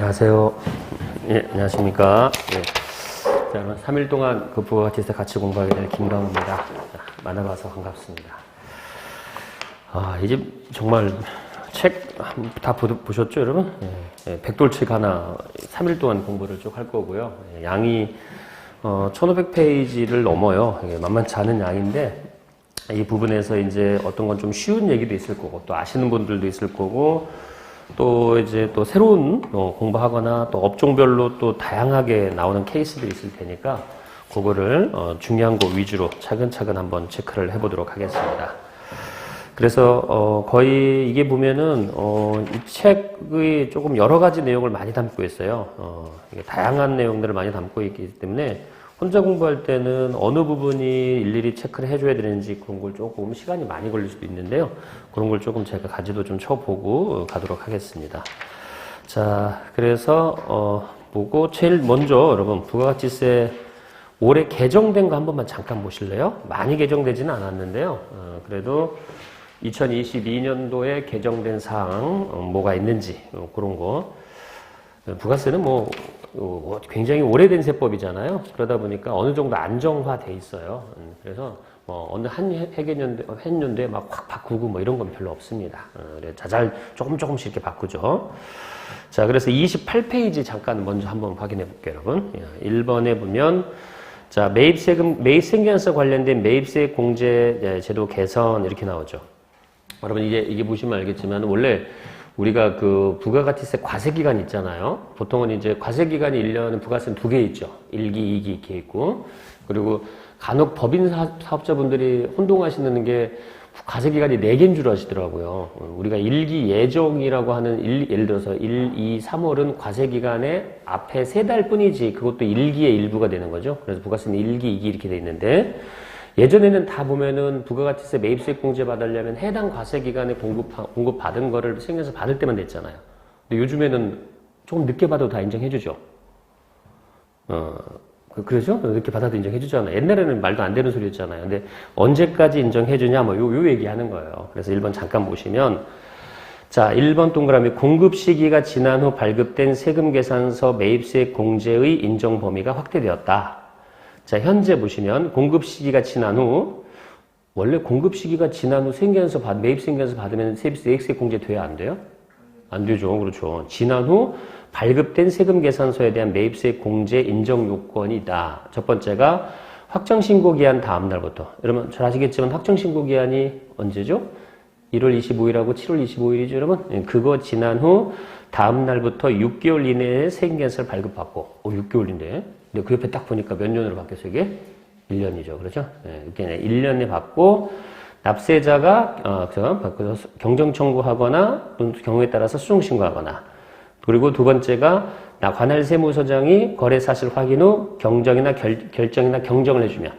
안녕하세요. 예, 안녕하십니까. 예. 자, 여러분, 3일 동안 그 부가가치세 같이 공부하게 될 김강우입니다. 자, 만나봐서 반갑습니다. 이 집 정말 책 다 보셨죠, 여러분? 예, 예, 백돌책 하나 3일 동안 공부를 쭉 할 거고요. 예, 양이 1500페이지를 넘어요. 이게 만만치 않은 양인데, 이 부분에서 이제 어떤 건 좀 쉬운 얘기도 있을 거고, 또 아시는 분들도 있을 거고, 또 이제 또 새로운 공부하거나 또 업종별로 또 다양하게 나오는 케이스들이 있을 테니까 그거를 중요한 거 위주로 차근차근 한번 체크를 해보도록 하겠습니다. 그래서 거의 이게 보면은 이 책의 조금 여러 가지 내용을 많이 담고 있어요. 이게 다양한 내용들을 많이 담고 있기 때문에 혼자 공부할 때는 어느 부분이 일일이 체크를 해줘야 되는지 그런 걸 조금 시간이 많이 걸릴 수도 있는데요. 그런 걸 조금 제가 가지도 좀 쳐보고 가도록 하겠습니다. 자, 그래서 보고 제일 먼저 여러분 부가가치세 올해 개정된 거 한 번만 잠깐 보실래요? 많이 개정되지는 않았는데요. 그래도 2022년도에 개정된 사항 뭐가 있는지 그런 거. 부가세는 굉장히 오래된 세법이잖아요. 그러다 보니까 어느 정도 안정화돼 있어요. 그래서 어느 한 해년도에 막 확 바꾸고 이런 건 별로 없습니다. 그래 자잘 조금씩 이렇게 바꾸죠. 자, 그래서 28페이지 잠깐 먼저 한번 확인해 볼게요, 여러분. 1번에 보면 자, 매입세금에서 관련된 매입세 공제 제도 개선 이렇게 나오죠. 여러분 이게 보시면 알겠지만 원래 우리가 그 부가가치세 과세기간 있잖아요. 보통은 이제 과세기간이 1년은 부가세는 2개 있죠. 1기, 2기 이렇게 있고. 그리고 간혹 법인 사업자분들이 혼동하시는 게 과세기간이 4개인 줄 아시더라고요. 우리가 1기 예정이라고 하는 예를 들어서 1, 2, 3월은 과세기간에 앞에 3달 뿐이지 그것도 1기의 일부가 되는 거죠. 그래서 부가세는 1기, 2기 이렇게 돼 있는데 예전에는 다 보면은 부가가치세 매입세액 공제 받으려면 해당 과세기간에 공급받은 거를 생겨서 받을 때만 됐잖아요. 근데 요즘에는 조금 늦게 받아도 다 인정해주죠. 그러죠? 늦게 받아도 인정해주잖아요. 옛날에는 말도 안 되는 소리였잖아요. 근데 언제까지 인정해주냐, 요 얘기하는 거예요. 그래서 1번 잠깐 보시면, 자, 1번 동그라미 공급 시기가 지난 후 발급된 세금계산서 매입세액 공제의 인정 범위가 확대되었다. 자, 현재 보시면 공급 시기가 지난 후 원래 공급 시기가 지난 후 매입생계산서 받으면 세액세 공제 돼야 안 돼요? 안 되죠. 그렇죠. 지난 후 발급된 세금계산서에 대한 매입세액 공제 인정 요건이다. 첫 번째가 확정신고기한 다음 날부터. 여러분 잘 아시겠지만 확정신고기한이 언제죠? 1월 25일하고 7월 25일이죠, 여러분? 그거 지난 후 다음 날부터 6개월 이내에 세금계산서를 발급받고 6개월인데 근데 그 옆에 딱 보니까 몇 년으로 바뀌었어요, 이게? 1년이죠. 그렇죠? 네, 1년에 받고, 납세자가, 바꿔서 경정 청구하거나, 경우에 따라서 수정 신고하거나, 그리고 두 번째가, 관할 세무서장이 거래 사실 확인 후 경정이나 결정이나 경정을 해주면,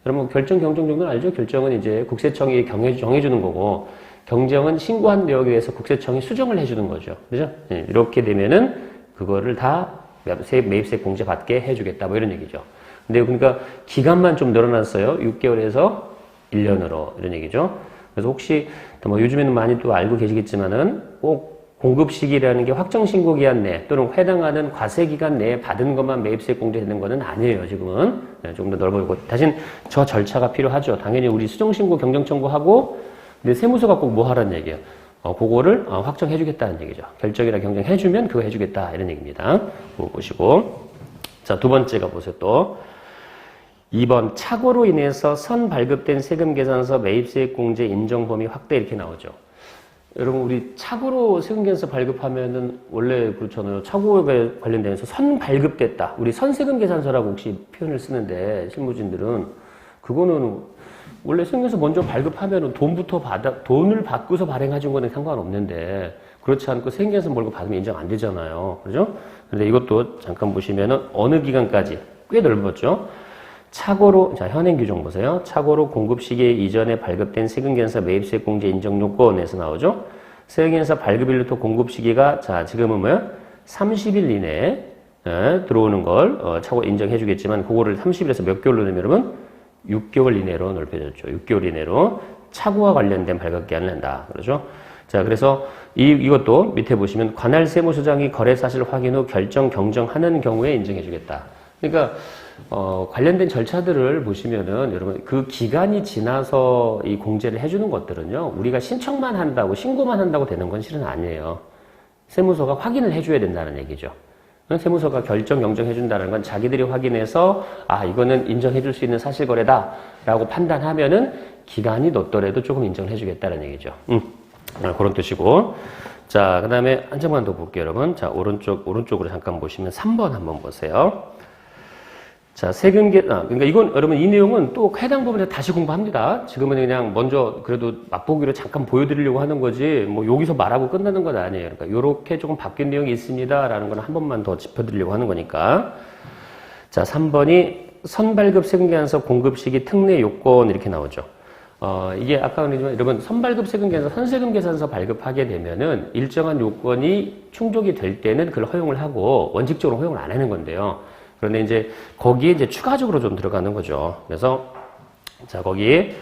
여러분, 결정, 경정 정도는 알죠? 결정은 이제 국세청이 정해주는 거고, 경정은 신고한 내역에 대해서 국세청이 수정을 해주는 거죠. 그죠? 네, 이렇게 되면은, 그거를 다 매입세 공제 받게 해주겠다 이런 얘기죠. 근데 그러니까 기간만 좀 늘어났어요. 6개월에서 1년으로 이런 얘기죠. 그래서 혹시 요즘에는 많이 또 알고 계시겠지만은 꼭 공급 시기라는 게 확정 신고 기한 내 또는 해당하는 과세 기간 내에 받은 것만 매입세 공제되는 것은 아니에요. 지금은 조금 더 넓어지고 다신 저 절차가 필요하죠. 당연히 우리 수정 신고 경정 청구하고 근데 세무서가 꼭 뭐 하라는 얘기예요. 그거를 확정해주겠다는 얘기죠. 결정이나 경정해주면 그거 해주겠다 이런 얘기입니다. 그거 보시고 자, 두 번째가 보세요. 또 2번 착오로 인해서 선 발급된 세금계산서 매입세액 공제 인정 범위 확대 이렇게 나오죠. 여러분 우리 착오로 세금계산서 발급하면은 원래 그렇잖아요. 착오에 관련돼서 선 발급됐다. 우리 선세금계산서라고 혹시 표현을 쓰는데 실무진들은 그거는 원래 세금계산서 먼저 발급하면은 돈을 받고서 발행해준 거는 상관없는데 그렇지 않고 세금계산서 몰고 받으면 인정 안 되잖아요. 그죠? 근데 이것도 잠깐 보시면은 어느 기간까지 꽤 넓었죠. 착오로, 자, 현행 규정 보세요. 착오로 공급 시기 이전에 발급된 세금계산서 매입세액 공제 인정 요건에서 나오죠. 세금계산서 발급일부터 공급 시기가, 자, 지금은 뭐야? 30일 이내에 들어오는 걸 착오 인정해주겠지만, 그거를 30일에서 몇 개월로 내면 여러분? 6개월 이내로 넓혀졌죠. 6개월 이내로 착오와 관련된 발급기한을 낸다. 그러죠? 자, 그래서 이것도 밑에 보시면 관할 세무서장이 거래 사실 확인 후 결정 경정하는 경우에 인정해주겠다. 그러니까 관련된 절차들을 보시면은 여러분 그 기간이 지나서 이 공제를 해주는 것들은요 우리가 신청만 한다고 신고만 한다고 되는 건 실은 아니에요. 세무서가 확인을 해줘야 된다는 얘기죠. 세무서가 결정 경정해준다는 건 자기들이 확인해서 아 이거는 인정해줄 수 있는 사실거래다라고 판단하면은 기간이 늦더라도 조금 인정해주겠다는 얘기죠. 그런 뜻이고. 자, 그 다음에 한 장만 더 볼게요, 여러분. 자, 오른쪽으로 잠깐 보시면 3번 한번 보세요. 자, 그러니까 이건 여러분 이 내용은 또 해당 부분에 다시 공부합니다. 지금은 그냥 먼저 그래도 맛보기로 잠깐 보여드리려고 하는 거지, 뭐 여기서 말하고 끝나는 건 아니에요. 그러니까 요렇게 조금 바뀐 내용이 있습니다라는 건 한 번만 더 짚어드리려고 하는 거니까. 자, 3번이 선발급 세금계산서 공급 시기 특례 요건 이렇게 나오죠. 이게 아까 그랬지만 여러분 선발급 세금계산서 선세금계산서 발급하게 되면은 일정한 요건이 충족이 될 때는 그걸 허용을 하고 원칙적으로 허용을 안 하는 건데요. 그런데 이제 거기에 이제 추가적으로 좀 들어가는 거죠. 그래서 자 거기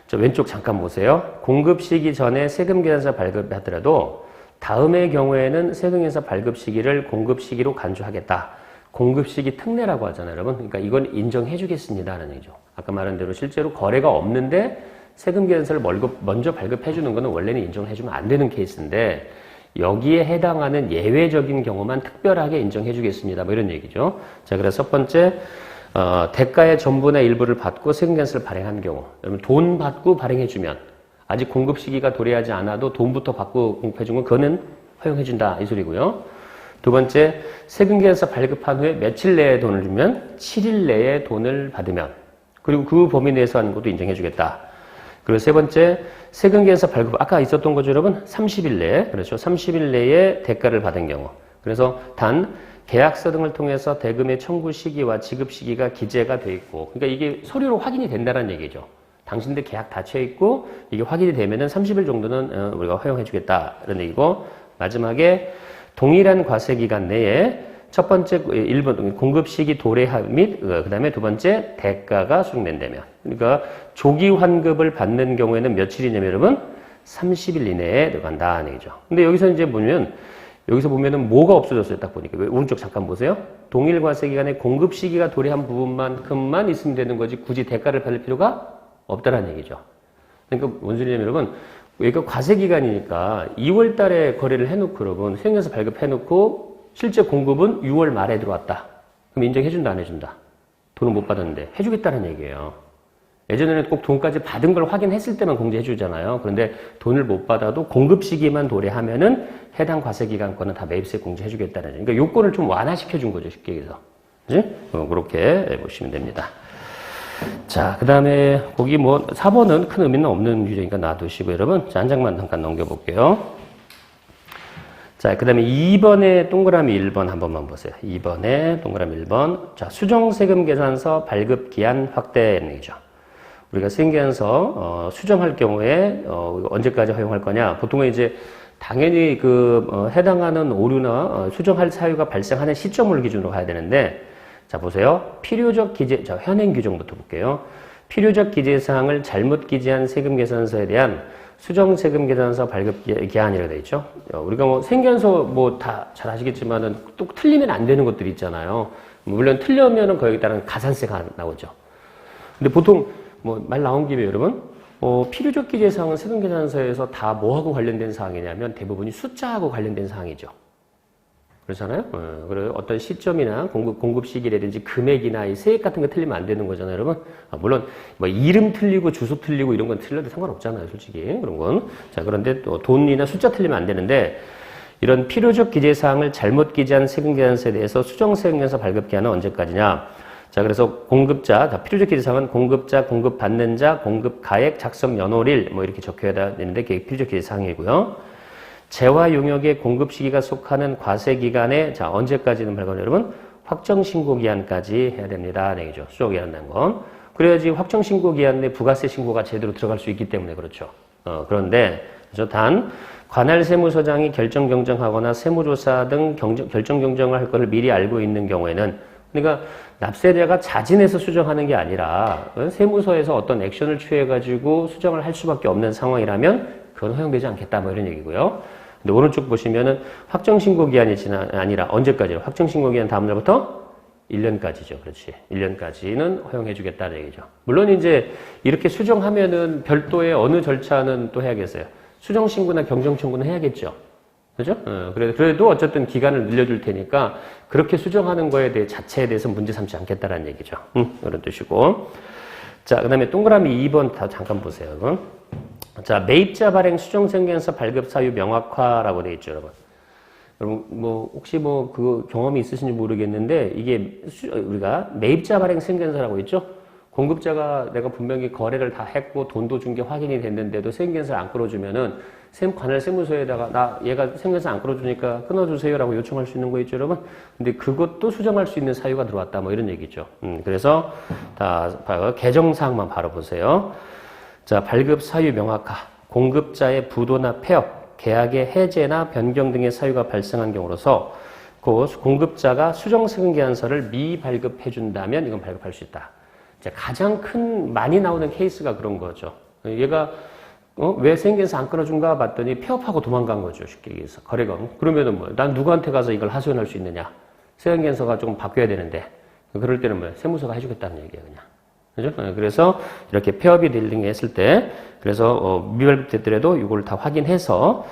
저 왼쪽 잠깐 보세요. 공급 시기 전에 세금계산서 발급하더라도 다음의 경우에는 세금계산서 발급 시기를 공급 시기로 간주하겠다. 공급 시기 특례라고 하잖아요, 여러분. 그러니까 이건 인정해 주겠습니다라는 얘기죠. 아까 말한 대로 실제로 거래가 없는데 세금계산서를 먼저 발급해 주는 거는 원래는 인정해 주면 안 되는 케이스인데 여기에 해당하는 예외적인 경우만 특별하게 인정해 주겠습니다. 뭐 이런 얘기죠. 자, 그래서 첫 번째, 대가의 전부나 일부를 받고 세금계산서를 발행한 경우. 여러분, 돈 받고 발행해 주면, 아직 공급 시기가 도래하지 않아도 돈부터 받고 공급해 주면 그거는 허용해 준다. 이 소리고요. 두 번째, 세금계산서 발급한 후에 며칠 내에 돈을 주면 7일 내에 돈을 받으면, 그리고 그 범위 내에서 하는 것도 인정해 주겠다. 그리고 세 번째, 세금계산서 발급, 아까 있었던 거죠, 여러분? 30일 내에, 그렇죠. 30일 내에 대가를 받은 경우. 그래서 단, 계약서 등을 통해서 대금의 청구 시기와 지급 시기가 기재가 돼 있고, 그러니까 이게 서류로 확인이 된다는 얘기죠. 당신들 계약 다 채 있고, 이게 확인이 되면은 30일 정도는 우리가 허용해 주겠다는 얘기고, 마지막에 동일한 과세기간 내에 첫 번째 1번 공급 시기 도래하 및 그다음에 두 번째 대가가 수령된다면, 그러니까 조기 환급을 받는 경우에는 며칠이냐면 여러분 30일 이내에 들어간다는 얘기죠. 근데 여기서 이제 보면 여기서 보면은 뭐가 없어졌어요? 딱 보니까 오른쪽 잠깐 보세요. 동일 과세 기간에 공급 시기가 도래한 부분만큼만 있으면 되는 거지 굳이 대가를 받을 필요가 없다라는 얘기죠. 그러니까 뭔 소리냐면 여러분 여기가 과세 기간이니까 2월 달에 거래를 해놓고 여러분 세금계산서 발급해놓고 실제 공급은 6월 말에 들어왔다. 그럼 인정해준다, 안 해준다? 돈을 못 받았는데 해주겠다는 얘기예요. 예전에는 꼭 돈까지 받은 걸 확인했을 때만 공제해주잖아요. 그런데 돈을 못 받아도 공급 시기만 도래하면은 해당 과세기간권은 다 매입세 공제해주겠다는 얘기예요. 그러니까 요건을 좀 완화시켜준 거죠, 쉽게 얘기해서. 그지? 그렇게 보시면 됩니다. 자, 그 다음에 거기 뭐 4번은 큰 의미는 없는 규정이니까 놔두시고 여러분. 자, 한 장만 잠깐 넘겨볼게요. 자, 그 다음에 2번에 동그라미 1번 한 번만 보세요. 2번에 동그라미 1번. 자, 수정세금계산서 발급기한 확대는 얘기죠. 우리가 세금계산서 수정할 경우에 언제까지 허용할 거냐. 보통은 이제 당연히 해당하는 오류나 수정할 사유가 발생하는 시점을 기준으로 가야 되는데, 자, 보세요. 필요적 기재, 자, 현행 규정부터 볼게요. 필요적 기재사항을 잘못 기재한 세금계산서에 대한 수정세금계산서 발급기한이라고 되어 있죠. 우리가 뭐 세금계산서 뭐 다 잘 아시겠지만은 또 틀리면 안 되는 것들이 있잖아요. 물론 틀려면은 거기에 따른 가산세가 나오죠. 근데 보통 뭐 말 나온 김에 여러분, 필요적 기재사항은 세금계산서에서 다 뭐하고 관련된 사항이냐면 대부분이 숫자하고 관련된 사항이죠. 그렇잖아요. 그리고 어떤 시점이나 공급 시기라든지 금액이나 이 세액 같은 거 틀리면 안 되는 거잖아요, 여러분. 물론 뭐 이름 틀리고 주소 틀리고 이런 건 틀려도 상관없잖아요, 솔직히 그런 건. 자, 그런데 또 돈이나 숫자 틀리면 안 되는데 이런 필요적 기재 사항을 잘못 기재한 세금계산서에 대해서 수정세금계산서 발급기한은 언제까지냐? 자, 그래서 공급자, 자, 필요적 기재 사항은 공급자, 공급받는 자, 공급가액, 작성 연월일 뭐 이렇게 적혀야 되는데 그게 필요적 기재 사항이고요. 재화 용역의 공급 시기가 속하는 과세 기간에 자 언제까지는 발견 여러분 확정 신고 기한까지 해야 됩니다. 네, 얘기죠. 수정 기한이라는 건 그래야지 확정 신고 기한 내 부가세 신고가 제대로 들어갈 수 있기 때문에 그렇죠. 그런데 단 관할 세무서장이 결정 경정하거나 세무조사 등 결정 경정을 할 것을 미리 알고 있는 경우에는 그러니까 납세자가 자진해서 수정하는 게 아니라 세무서에서 어떤 액션을 취해가지고 수정을 할 수밖에 없는 상황이라면 그건 허용되지 않겠다 뭐 이런 얘기고요. 근데 오른쪽 보시면은 확정신고기한이 아니라 언제까지요? 확정신고기한 다음 날부터 1년까지죠. 그렇지. 1년까지는 허용해주겠다는 얘기죠. 물론 이제 이렇게 수정하면은 별도의 어느 절차는 또 해야겠어요. 수정신고나 경정청구는 해야겠죠. 그죠? 그래도 어쨌든 기간을 늘려줄 테니까 그렇게 수정하는 거에 대해 자체에 대해서 문제 삼지 않겠다라는 얘기죠. 이런 뜻이고. 자, 그 다음에 동그라미 2번 다 잠깐 보세요. 자, 매입자 발행 수정생계에서 발급 사유 명확화라고 되어 있죠, 여러분. 여러분, 뭐, 혹시 뭐, 그 경험이 있으신지 모르겠는데, 이게 우리가 매입자 발행 생계서라고 있죠? 공급자가 내가 분명히 거래를 다 했고, 돈도 준 게 확인이 됐는데도 생계서를 안 끌어주면은, 관할 세무서에다가 얘가 생계서 안 끌어주니까 끊어주세요라고 요청할 수 있는 거 있죠, 여러분? 근데 그것도 수정할 수 있는 사유가 들어왔다, 뭐 이런 얘기죠. 그래서, 개정사항만 바로 보세요. 자, 발급 사유 명확화. 공급자의 부도나 폐업, 계약의 해제나 변경 등의 사유가 발생한 경우로서 그 공급자가 수정승계안서를 미발급해준다면 이건 발급할 수 있다. 이제 가장 많이 나오는 케이스가 그런 거죠. 얘가 왜 생계에서 안 끊어준가 봤더니 폐업하고 도망간 거죠. 쉽게 얘기해서. 거래가. 그러면은 난 누구한테 가서 이걸 하소연할 수 있느냐. 생계안서가 조금 바뀌어야 되는데. 그럴 때는 세무서가 해주겠다는 얘기예요, 그냥. 그죠? 그래서 이렇게 폐업이 딜링했을 때, 그래서 미발급됐더라도 이걸 다 확인해서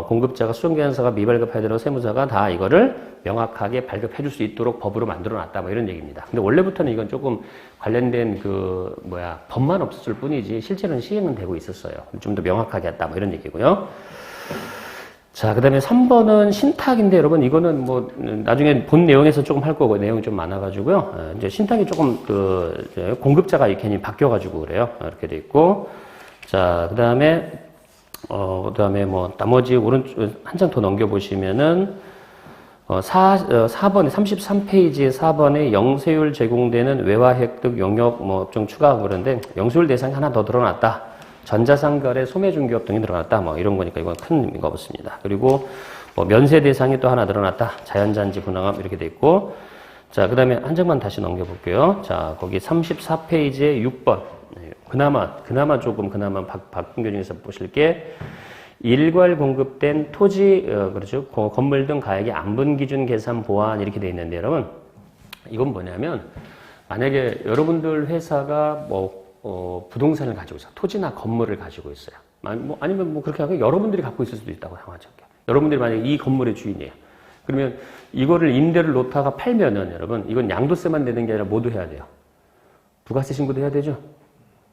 공급자가 수정계약서가 미발급하더라도 세무사가 다 이거를 명확하게 발급해 줄 수 있도록 법으로 만들어 놨다 뭐 이런 얘기입니다. 근데 원래부터는 이건 조금 관련된 법만 없었을 뿐이지 실제로는 시행은 되고 있었어요. 좀 더 명확하게 했다 뭐 이런 얘기고요. 자, 그 다음에 3번은 신탁인데, 여러분, 이거는 뭐, 나중에 본 내용에서 조금 할 거고, 내용이 좀 많아가지고요. 이제 신탁이 조금, 공급자가 괜히 바뀌어가지고 그래요. 이렇게 돼 있고. 자, 그 다음에 나머지 한 장 더 넘겨보시면은, 4번에, 33페이지에 4번에 영세율 제공되는 외화 획득 용역 업종 추가 그런데, 영세율 대상이 하나 더 드러났다. 전자상거래 소매중개업 등이 늘어났다. 뭐 이런 거니까 이건 큰 의미가 없습니다. 그리고 면세 대상이 또 하나 늘어났다. 자연잔지 분양업 이렇게 돼 있고. 자, 그 다음에 한 장만 다시 넘겨볼게요. 자, 거기 34페이지에 6번. 그나마 바꾼 교 중에서 보실 게 일괄 공급된 토지, 그렇죠. 건물 등 가액의 안분 기준 계산 보완 이렇게 돼 있는데 여러분, 이건 뭐냐면 만약에 여러분들 회사가 부동산을 가지고 있어요. 토지나 건물을 가지고 있어요. 아니면 그렇게 하고 여러분들이 갖고 있을 수도 있다고 생각하죠. 여러분들이 만약에 이 건물의 주인이에요. 그러면 이거를 임대를 놓다가 팔면은 여러분, 이건 양도세만 내는 게 아니라 뭐도 해야 돼요? 부가세 신고도 해야 되죠?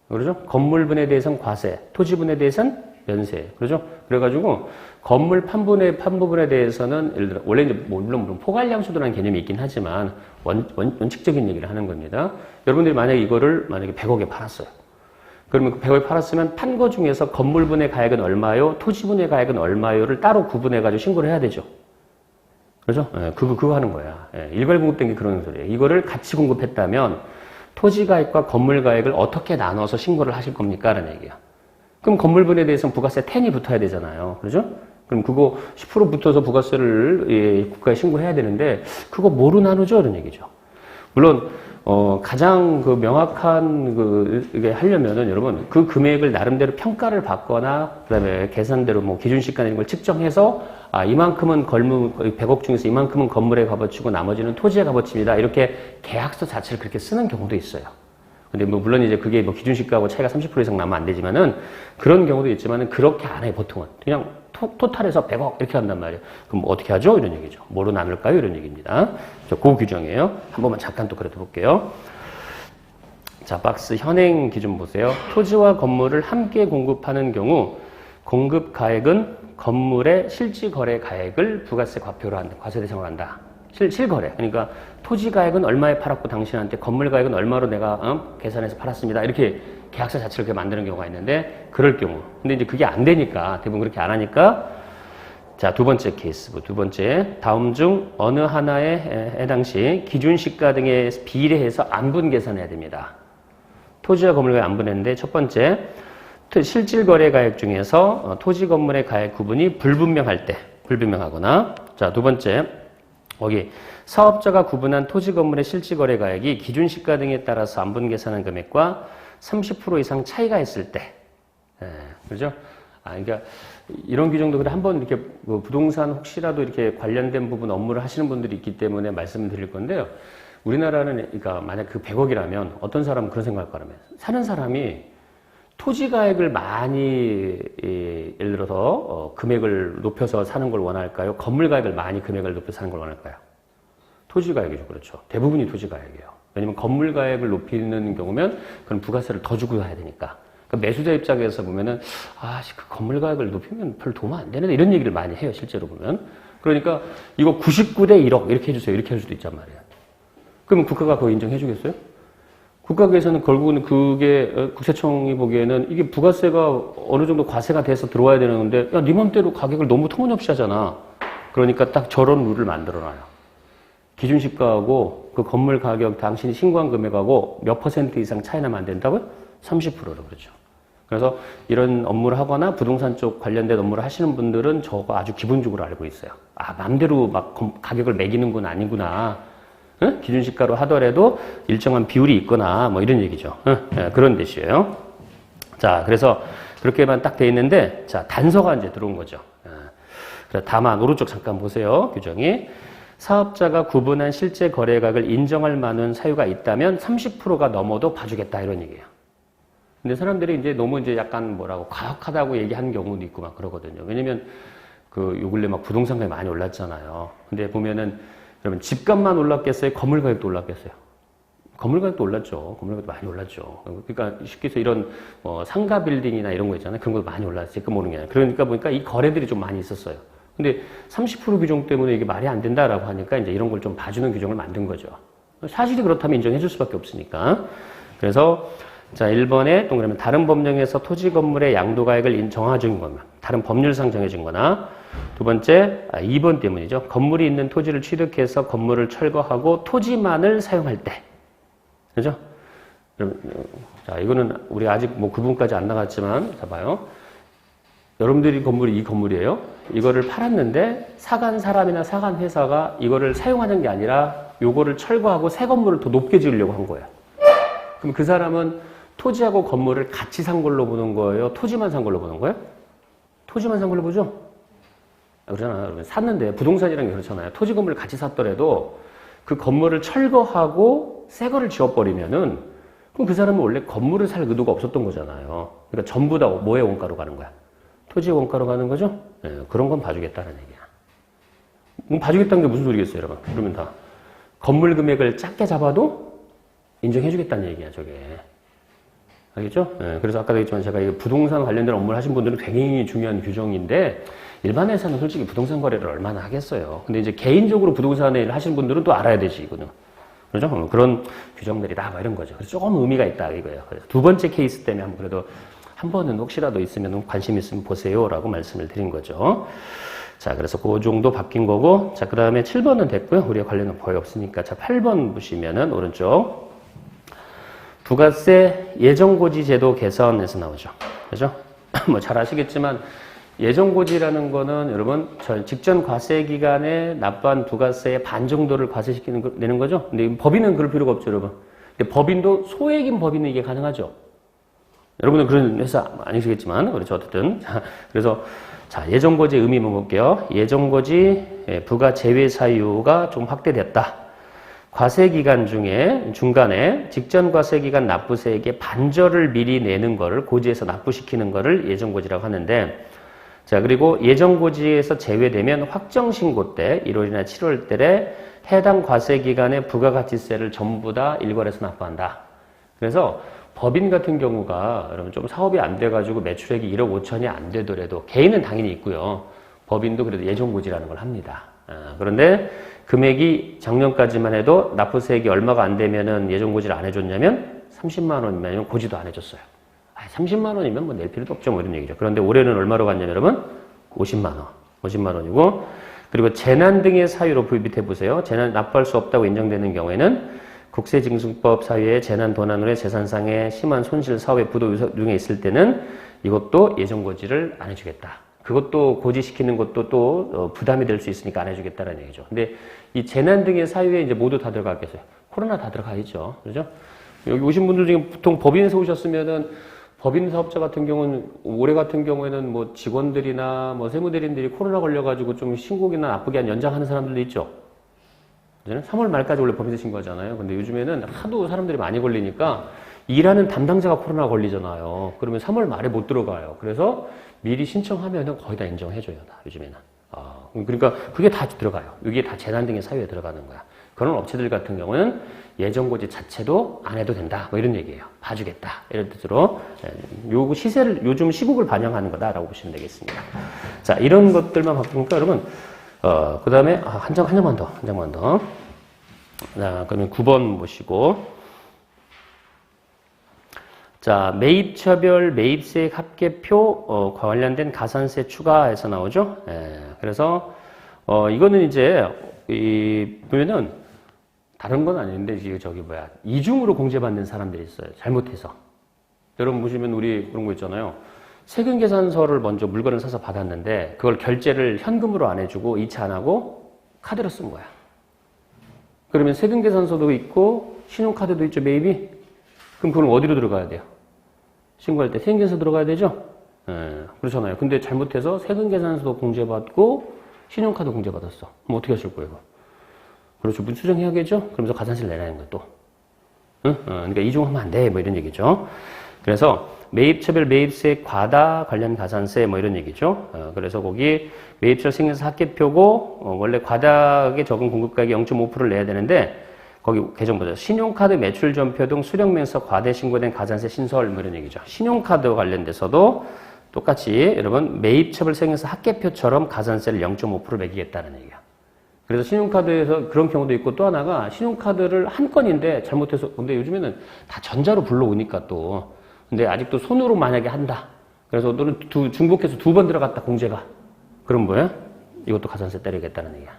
그러죠? 건물분에 대해서는 과세, 토지분에 대해서는 면세. 그러죠? 그래가지고 건물 판부분에 대해서는 예를 들어 원래 이제 물론 포괄양수도라는 개념이 있긴 하지만 원칙적인 얘기를 하는 겁니다. 여러분들이 만약에 100억에 팔았어요. 그러면 100억에 팔았으면 판 거 중에서 건물분의 가액은 얼마요, 토지분의 가액은 얼마요를 따로 구분해가지고 신고를 해야 되죠. 그렇죠? 예, 그거 하는 거야. 예, 일괄 공급된 게 그런 소리예요. 이거를 같이 공급했다면 토지 가액과 건물 가액을 어떻게 나눠서 신고를 하실 겁니까? 라는 얘기야. 그럼 건물분에 대해서는 부가세 10이 붙어야 되잖아요. 그렇죠? 그럼 그거 10% 붙어서 부가세를 국가에 신고해야 되는데 그거 뭐로 나누죠? 이런 얘기죠. 물론 가장 명확한 이게 하려면은 여러분 그 금액을 나름대로 평가를 받거나 그다음에 계산대로 기준시가 이런 걸 측정해서 이만큼은 100억 중에서 이만큼은 건물의 값어치고 나머지는 토지의 값어치입니다. 이렇게 계약서 자체를 그렇게 쓰는 경우도 있어요. 근데 물론 이제 그게 기준시가하고 차이가 30% 이상 나면 안 되지만은 그런 경우도 있지만은 그렇게 안 해요, 보통은. 그냥 토탈에서 100억 이렇게 한단 말이에요. 그럼 어떻게 하죠? 이런 얘기죠. 뭐로 나눌까요? 이런 얘기입니다. 그 규정이에요. 한 번만 잠깐 또 그래도 볼게요. 자, 박스 현행 기준 보세요. 토지와 건물을 함께 공급하는 경우 공급 가액은 건물의 실지 거래 가액을 부가세 과표로 한다. 과세 대상으로 한다. 실거래. 그러니까 토지 가액은 얼마에 팔았고 당신한테 건물 가액은 얼마로 내가 계산해서 팔았습니다. 이렇게 계약서 자체를 그렇게 만드는 경우가 있는데 그럴 경우. 근데 이제 그게 안 되니까 대부분 그렇게 안 하니까 자, 두 번째 케이스. 두 번째. 다음 중 어느 하나에 해당 시 기준 시가 등에 비례해서 안분 계산해야 됩니다. 토지와 건물 가액 안분했는데 첫 번째. 실질 거래 가액 중에서 토지 건물의 가액 구분이 불분명하거나 자, 두 번째. 거기 사업자가 구분한 토지 건물의 실지 거래 가액이 기준 시가 등에 따라서 안분 계산한 금액과 30% 이상 차이가 있을 때, 그죠? 그러니까 이런 규정도 그래 한번 이렇게 뭐 부동산 혹시라도 이렇게 관련된 부분 업무를 하시는 분들이 있기 때문에 말씀을 드릴 건데요. 우리나라는 그러니까 만약 그 100억이라면 어떤 사람은 그런 생각할 거라면 사는 사람이 토지 가액을 많이 예를 들어서 금액을 높여서 사는 걸 원할까요? 건물 가액을 많이 금액을 높여서 사는 걸 원할까요? 토지 가액이죠. 그렇죠. 대부분이 토지 가액이에요. 왜냐면 건물 가액을 높이는 경우면 그럼 부가세를 더 주고 사야 되니까. 그러니까 매수자 입장에서 보면은 그 건물 가액을 높이면 별 도움 안 되는데 이런 얘기를 많이 해요. 실제로 보면. 그러니까 이거 99대 1억 이렇게 해주세요. 이렇게 할 수도 있단 말이에요. 그러면 국가가 그거 인정해 주겠어요? 국가에서는 결국은 그게 국세청이 보기에는 이게 부가세가 어느 정도 과세가 돼서 들어와야 되는 건데 야, 네 맘대로 가격을 너무 터무니없이 하잖아. 그러니까 딱 저런 룰을 만들어놔요. 기준시가하고 그 건물 가격 당신이 신고한 금액하고 몇 % 이상 차이 나면 안 된다고요? 30%로 그렇죠. 그래서 이런 업무를 하거나 부동산 쪽 관련된 업무를 하시는 분들은 저거 아주 기본적으로 알고 있어요. 맘대로 막 가격을 매기는 건 아니구나. 응? 기준시가로 하더라도 일정한 비율이 있거나 뭐 이런 얘기죠. 그런 뜻이에요. 자, 그래서 그렇게만 딱 돼 있는데 자, 단서가 이제 들어온 거죠. 다만 오른쪽 잠깐 보세요. 규정이 사업자가 구분한 실제 거래액을 인정할 만한 사유가 있다면 30%가 넘어도 봐주겠다 이런 얘기예요. 근데 사람들이 이제 너무 이제 약간 뭐라고 과격하다고 얘기하는 경우도 있고 막 그러거든요. 왜냐면 요 근래 막 부동산 가격이 많이 올랐잖아요. 근데 보면은 여러분 집값만 올랐겠어요? 건물 가격도 올랐겠어요? 건물 가격도 올랐죠. 건물 가격도 많이 올랐죠. 그러니까 쉽게 해서 이런 상가 빌딩이나 이런 거 있잖아요. 그런 것도 많이 올랐어요. 집값 오르는 게 아니라. 그러니까 보니까 이 거래들이 좀 많이 있었어요. 근데 30% 규정 때문에 이게 말이 안 된다라고 하니까 이제 이런 걸 좀 봐주는 규정을 만든 거죠. 사실이 그렇다면 인정해 줄 수밖에 없으니까. 그래서 자, 1번에 동그라미 다른 법령에서 토지 건물의 양도가액을 정해준 거면 다른 법률상 정해진 거나 두 번째 2번 때문이죠. 건물이 있는 토지를 취득해서 건물을 철거하고 토지만을 사용할 때. 그죠? 자, 이거는 우리 아직 뭐 그 부분까지 안 나갔지만 자 봐요. 여러분들이 건물이 이 건물이에요. 이거를 팔았는데 사간 사람이나 사간 회사가 이거를 사용하는 게 아니라 요거를 철거하고 새 건물을 더 높게 지으려고 한 거예요. 그럼 그 사람은 토지하고 건물을 같이 산 걸로 보는 거예요? 토지만 산 걸로 보는 거예요? 토지만 산 걸로 보죠? 그러잖아요. 여러분. 샀는데 부동산이라는 게 그렇잖아요. 토지 건물을 같이 샀더라도 그 건물을 철거하고 새 거를 지어버리면은 그럼 그 사람은 원래 건물을 살 의도가 없었던 거잖아요. 그러니까 전부 다 뭐의 원가로 가는 거야? 토지의 원가로 가는 거죠? 네, 그런 건 봐주겠다는 얘기야. 봐주겠다는 게 무슨 소리겠어요, 여러분? 그러면 다 건물 금액을 작게 잡아도 인정해주겠다는 얘기야, 저게. 알겠죠? 네, 그래서 아까도 했지만 제가 이거 부동산 관련된 업무를 하신 분들은 굉장히 중요한 규정인데 일반 회사는 솔직히 부동산 거래를 얼마나 하겠어요. 근데 이제 개인적으로 부동산 일을 하시는 분들은 또 알아야 되지, 이거는. 그렇죠? 그런 규정들이다, 뭐 이런 거죠. 그래서 조금 의미가 있다, 이거예요. 그래서 두 번째 케이스 때문에 한번 그래도 한 번은 혹시라도 있으면 관심 있으면 보세요라고 말씀을 드린 거죠. 자, 그래서 그 정도 바뀐 거고, 자, 그 다음에 7번은 됐고요. 우리가 관련은 거의 없으니까. 자, 8번 보시면은 오른쪽. 부가세 예정고지 제도 개선에서 나오죠. 그죠? 뭐 잘 아시겠지만, 예정고지라는 거는 여러분, 직전 과세 기간에 납부한 부가세의 반 정도를 내는 거죠? 근데 법인은 그럴 필요가 없죠, 여러분. 근데 법인도 소액인 법인은 이게 가능하죠. 여러분은 그런 회사 아니시겠지만, 그렇죠. 어쨌든. 자, 그래서, 자, 예정고지의 의미 한번 볼게요. 예정고지 부가 제외 사유가 좀 확대됐다. 과세기간 중에 중간에 직전 과세기간 납부세액의 반절을 미리 내는 거를 고지에서 납부시키는 거를 예정고지라고 하는데, 자, 그리고 예정고지에서 제외되면 확정신고 때 1월이나 7월 달에 해당 과세기간의 부가가치세를 전부 다 일괄해서 납부한다. 그래서 법인 같은 경우가 여러분 좀 사업이 안 돼가지고 매출액이 1억 5천이 안 되더라도 개인은 당연히 있고요. 법인도 그래도 예정고지라는 걸 합니다. 그런데 금액이 작년까지만 해도 납부세액이 얼마가 안 되면은 예정고지를 안 해줬냐면 30만 원이면 고지도 안 해줬어요. 30만 원이면 뭐 낼 필요도 없죠. 뭐 이런 얘기죠. 그런데 올해는 얼마로 갔냐면 여러분 50만 원. 50만 원이고 그리고 재난 등의 사유로 밑에 보세요. 재난 납부할 수 없다고 인정되는 경우에는 국세징수법 사유에 재난 도난으로 재산상의 심한 손실 사업의 부도 등에 있을 때는 이것도 예정고지를 안 해주겠다. 그것도 고지시키는 것도 또 부담이 될 수 있으니까 안 해주겠다는 얘기죠. 근데 이 재난 등의 사유에 이제 모두 다 들어가겠어요. 코로나 다 들어가 있죠. 그죠? 여기 오신 분들 중에 보통 법인에서 오셨으면은 법인 사업자 같은 경우는 올해 같은 경우에는 뭐 직원들이나 뭐 세무대리인들이 코로나 걸려가지고 좀 신고기나 나쁘게 한 연장하는 사람들도 있죠. 3월 말까지 원래 법인세 신고하잖아요. 근데 요즘에는 하도 사람들이 많이 걸리니까 일하는 담당자가 코로나 걸리잖아요. 그러면 3월 말에 못 들어가요. 그래서 미리 신청하면은 거의 다 인정해줘요. 다 요즘에는. 그러니까 그게 다 들어가요. 이게 다 재난 등의 사유에 들어가는 거야. 그런 업체들 같은 경우는 예정고지 자체도 안 해도 된다. 뭐 이런 얘기예요. 봐주겠다. 이런 뜻으로 요 시세를 요즘 시국을 반영하는 거다라고 보시면 되겠습니다. 자, 이런 것들만 바꾸니까 여러분 그 다음에 한 장만 더. 자, 그러면 9번 보시고. 자, 매입처별 매입세액 합계표 관련된 가산세 추가해서 나오죠. 그래서 이거는 이제 보면은 다른 건 아닌데 이게 이중으로 공제받는 사람들이 있어요. 잘못해서. 여러분 보시면 우리 그런 거 있잖아요. 세금 계산서를 먼저 물건을 사서 받았는데 그걸 결제를 현금으로 안 해주고 이체 안 하고 카드로 쓴 거야. 그러면 세금 계산서도 있고 신용카드도 있죠, 매입이. 그럼 그건 어디로 들어가야 돼요? 신고할 때 세금 계산서 들어가야 되죠? 그렇잖아요. 근데 잘못해서 세금 계산서도 공제받고 신용카드 공제받았어. 그럼 어떻게 하실 거예요? 그렇죠. 문수정해야겠죠? 그러면서 가산세를 내라는 거야, 또. 그러니까 이중하면 안 돼. 뭐 이런 얘기죠. 그래서 매입처별 매입세 과다 관련 가산세 뭐 이런 얘기죠. 그래서 거기 매입처 생계세 합계표고 원래 과다하게 적은 공급가액 0.5%를 내야 되는데 거기 개정 보죠. 신용카드 매출 전표 등 수령면서 과대 신고된 가산세 신설 뭐 이런 얘기죠. 신용카드 관련돼서도 똑같이 여러분 매입처별 생계세 합계표처럼 가산세를 0.5% 매기겠다는 얘기야. 그래서 신용카드에서 그런 경우도 있고 또 하나가 신용카드를 한 건인데 잘못해서 근데 요즘에는 다 전자로 불러오니까 또 근데 아직도 손으로 만약에 한다. 그래서 너는 중복해서 2번 들어갔다 공제가. 그럼 뭐야? 이것도 가산세 때리겠다는 얘기야.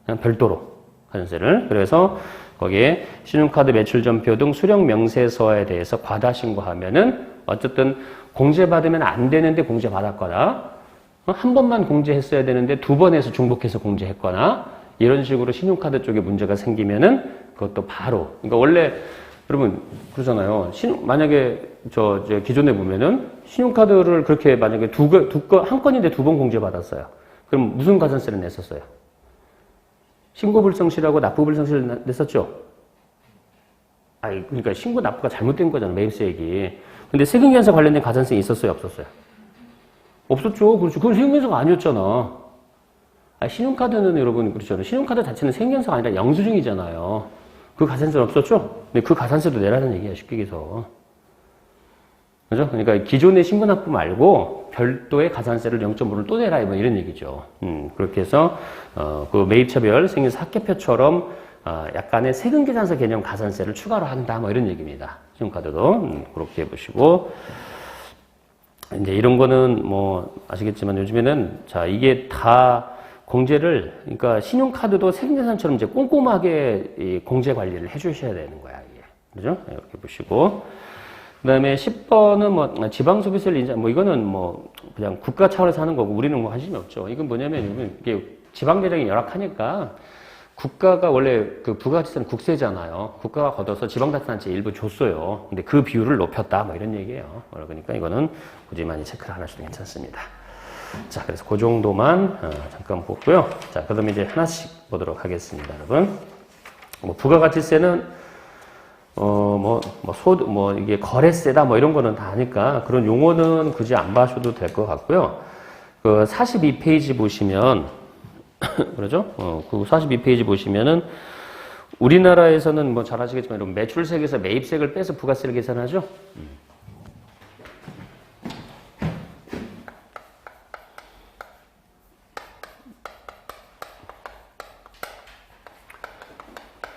그냥 별도로 가산세를. 그래서 거기에 신용카드 매출 전표 등 수령 명세서에 대해서 과다 신고하면은 어쨌든 공제받으면 안 되는데 공제받았거나 한 번만 공제했어야 되는데 2번 해서 중복해서 공제했거나 이런 식으로 신용카드 쪽에 문제가 생기면은 그것도 바로 그러니까 원래 여러분 그러잖아요. 만약에 저 기존에 보면은 신용카드를 그렇게 만약에 한 건인데 2번 공제받았어요. 그럼 무슨 가산세를 냈었어요? 신고불성실하고 납부불성실을 냈었죠? 그러니까 신고 납부가 잘못된 거잖아요. 매입세액이. 근데 세금계산서 관련된 가산세 있었어요? 없었어요? 없었죠. 그렇죠. 그건 세금계산서가 아니었잖아. 신용카드는 여러분 그렇죠. 신용카드 자체는 세금계산서가 아니라 영수증이잖아요. 그 가산세는 없었죠? 근데 그 가산세도 내라는 얘기야, 쉽게 얘기해서. 그죠? 그러니까 기존의 신고납부 말고 별도의 가산세를 0.5를 또 내라, 뭐 이런 얘기죠. 그렇게 해서, 그 매입처별 생계세 합계표처럼, 약간의 세금계산서 개념 가산세를 추가로 한다, 뭐 이런 얘기입니다. 신용카드도. 그렇게 해보시고. 이제 이런 거는 뭐, 아시겠지만 요즘에는, 자, 이게 다, 공제를, 그러니까 신용카드도 세금계산처럼 이제 꼼꼼하게 이 공제 관리를 해주셔야 되는 거야, 이게. 그죠? 이렇게 보시고. 그 다음에 10번은 뭐, 지방소비세를 인정, 뭐, 이거는 뭐, 그냥 국가 차원에서 하는 거고, 우리는 뭐 관심이 없죠. 이건 뭐냐면, 이게 지방재정이 열악하니까, 국가가 원래 그 부가가치세는 국세잖아요. 국가가 걷어서 지방자치단체에 일부 줬어요. 근데 그 비율을 높였다, 뭐 이런 얘기예요. 그러니까 이거는 굳이 많이 체크를 안 하셔도 괜찮습니다. 자, 그래서 그 정도만 잠깐 보고요. 자, 그 다음에 이제 하나씩 보도록 하겠습니다, 여러분. 뭐, 부가가치세는, 이게 거래세다, 뭐 이런 거는 다 아니까 그런 용어는 굳이 안 봐셔도 될 것 같고요. 그 42페이지 보시면, 그러죠? 그 42페이지 보시면은 우리나라에서는 뭐 잘 아시겠지만 이런 매출세에서 매입세액을 빼서 부가세를 계산하죠?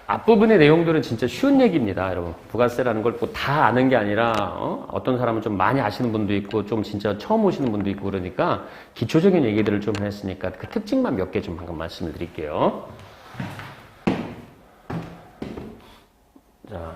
앞부분의 내용들은 진짜 쉬운 얘기입니다, 여러분. 부가세라는 걸 다 아는 게 아니라, 어떤 사람은 좀 많이 아시는 분도 있고, 좀 진짜 처음 오시는 분도 있고, 그러니까, 기초적인 얘기들을 좀 했으니까, 그 특징만 몇 개 좀 방금 말씀을 드릴게요. 자.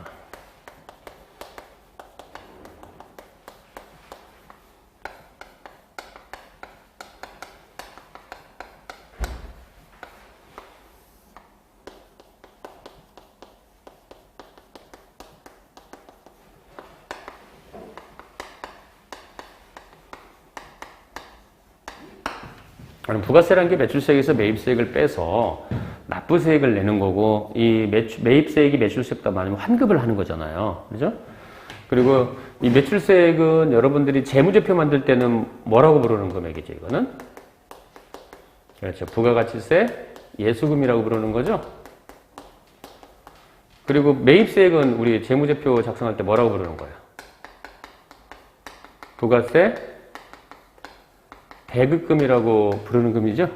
그럼 부가세라는 게 매출세액에서 매입세액을 빼서 납부세액을 내는 거고, 이 매입세액이 매출세액보다 많으면 환급을 하는 거잖아요. 그죠? 그리고 이 매출세액은 여러분들이 재무제표 만들 때는 뭐라고 부르는 금액이죠, 이거는? 그렇죠. 부가가치세 예수금이라고 부르는 거죠. 그리고 매입세액은 우리 재무제표 작성할 때 뭐라고 부르는 거예요? 부가세 대급금이라고 부르는 금이죠.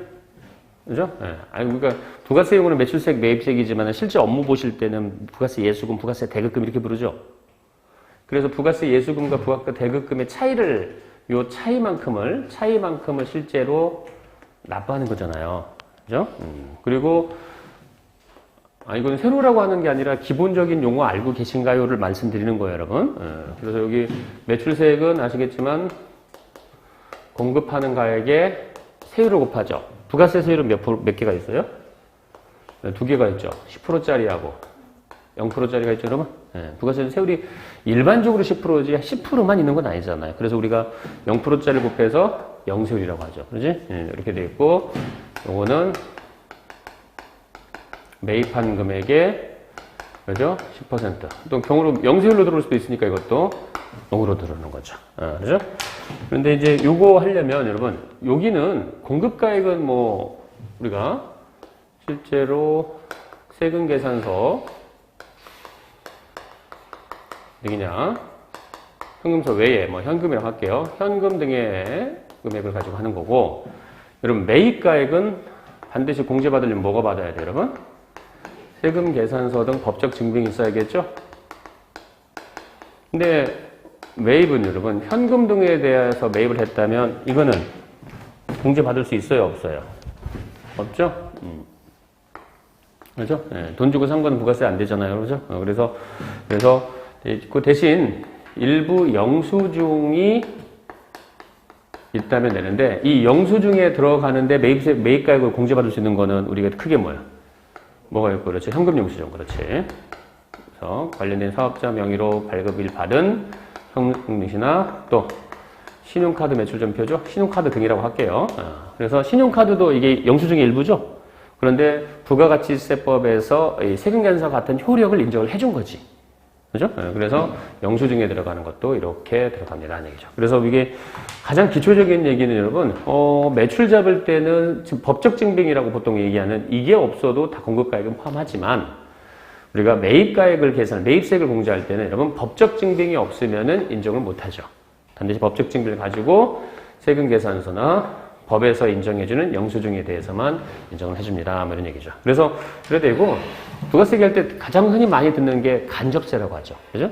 그죠? 네. 아니, 그러니까 부가세용으로는 매출세액, 매입세액이지만 실제 업무 보실 때는 부가세 예수금, 부가세 대급금 이렇게 부르죠. 그래서 부가세 예수금과 부가세 대급금의 차이를, 요 차이만큼을 실제로 납부하는 거잖아요. 그죠? 그리고, 이건 세로라고 하는 게 아니라 기본적인 용어 알고 계신가요를 말씀드리는 거예요, 여러분. 그래서 여기 매출세액은 아시겠지만 공급하는 가액에 세율을 곱하죠. 부가세 세율은 몇 개가 있어요? 두 개가 있죠. 10%짜리하고 0%짜리가 있죠, 여러분? 부가세 세율이 일반적으로 10%지 10%만 있는 건 아니잖아요. 그래서 우리가 0%짜리 곱해서 0세율이라고 하죠. 그러지? 이렇게 돼 있고, 요거는 매입한 금액의, 그죠? 10%. 또 경우로 0세율로 들어올 수도 있으니까 이것도 0으로 들어오는 거죠. 그죠? 그런데 이제 요거 하려면 여러분, 여기는 공급가액은 뭐, 우리가 실제로 세금 계산서, 어디냐? 현금서 외에, 뭐, 현금이라고 할게요. 현금 등의 금액을 가지고 하는 거고, 여러분, 매입가액은 반드시 공제받으려면 뭐가 받아야 돼요, 여러분? 세금 계산서 등 법적 증빙이 있어야겠죠? 근데 매입은 여러분, 현금 등에 대해서 매입을 했다면, 이거는 공제받을 수 있어요, 없어요? 없죠? 그죠? 돈 주고 산 건 부가세 안 되잖아요, 그죠? 그래서 그 대신 일부 영수증이 있다면 되는데, 이 영수증에 들어가는데 매입가액을 공제받을 수 있는 거는 우리가 크게 뭐가 있고, 그렇지? 현금 영수증, 그렇지? 그래서 관련된 사업자 명의로 발급을 받은 현금증이나 또 신용카드 매출전표죠? 신용카드 등이라고 할게요. 그래서 신용카드도 이게 영수증의 일부죠? 그런데 부가가치세법에서 세금계산서 같은 효력을 인정을 해준 거지. 그죠? 그래서 영수증에 들어가는 것도 이렇게 들어갑니다. 하는 얘기죠. 그래서 이게 가장 기초적인 얘기는 여러분, 매출 잡을 때는 지금 법적 증빙이라고 보통 얘기하는 이게 없어도 다 공급가액은 포함하지만 우리가 매입가액을 매입세액을 공제할 때는 여러분 법적 증빙이 없으면은 인정을 못 하죠. 반드시 법적 증빙을 가지고 세금계산서나 법에서 인정해주는 영수증에 대해서만 인정을 해줍니다. 뭐 이런 얘기죠. 그래서 그래 되고 부가세 얘기할 때 가장 흔히 많이 듣는 게 간접세라고 하죠. 그죠?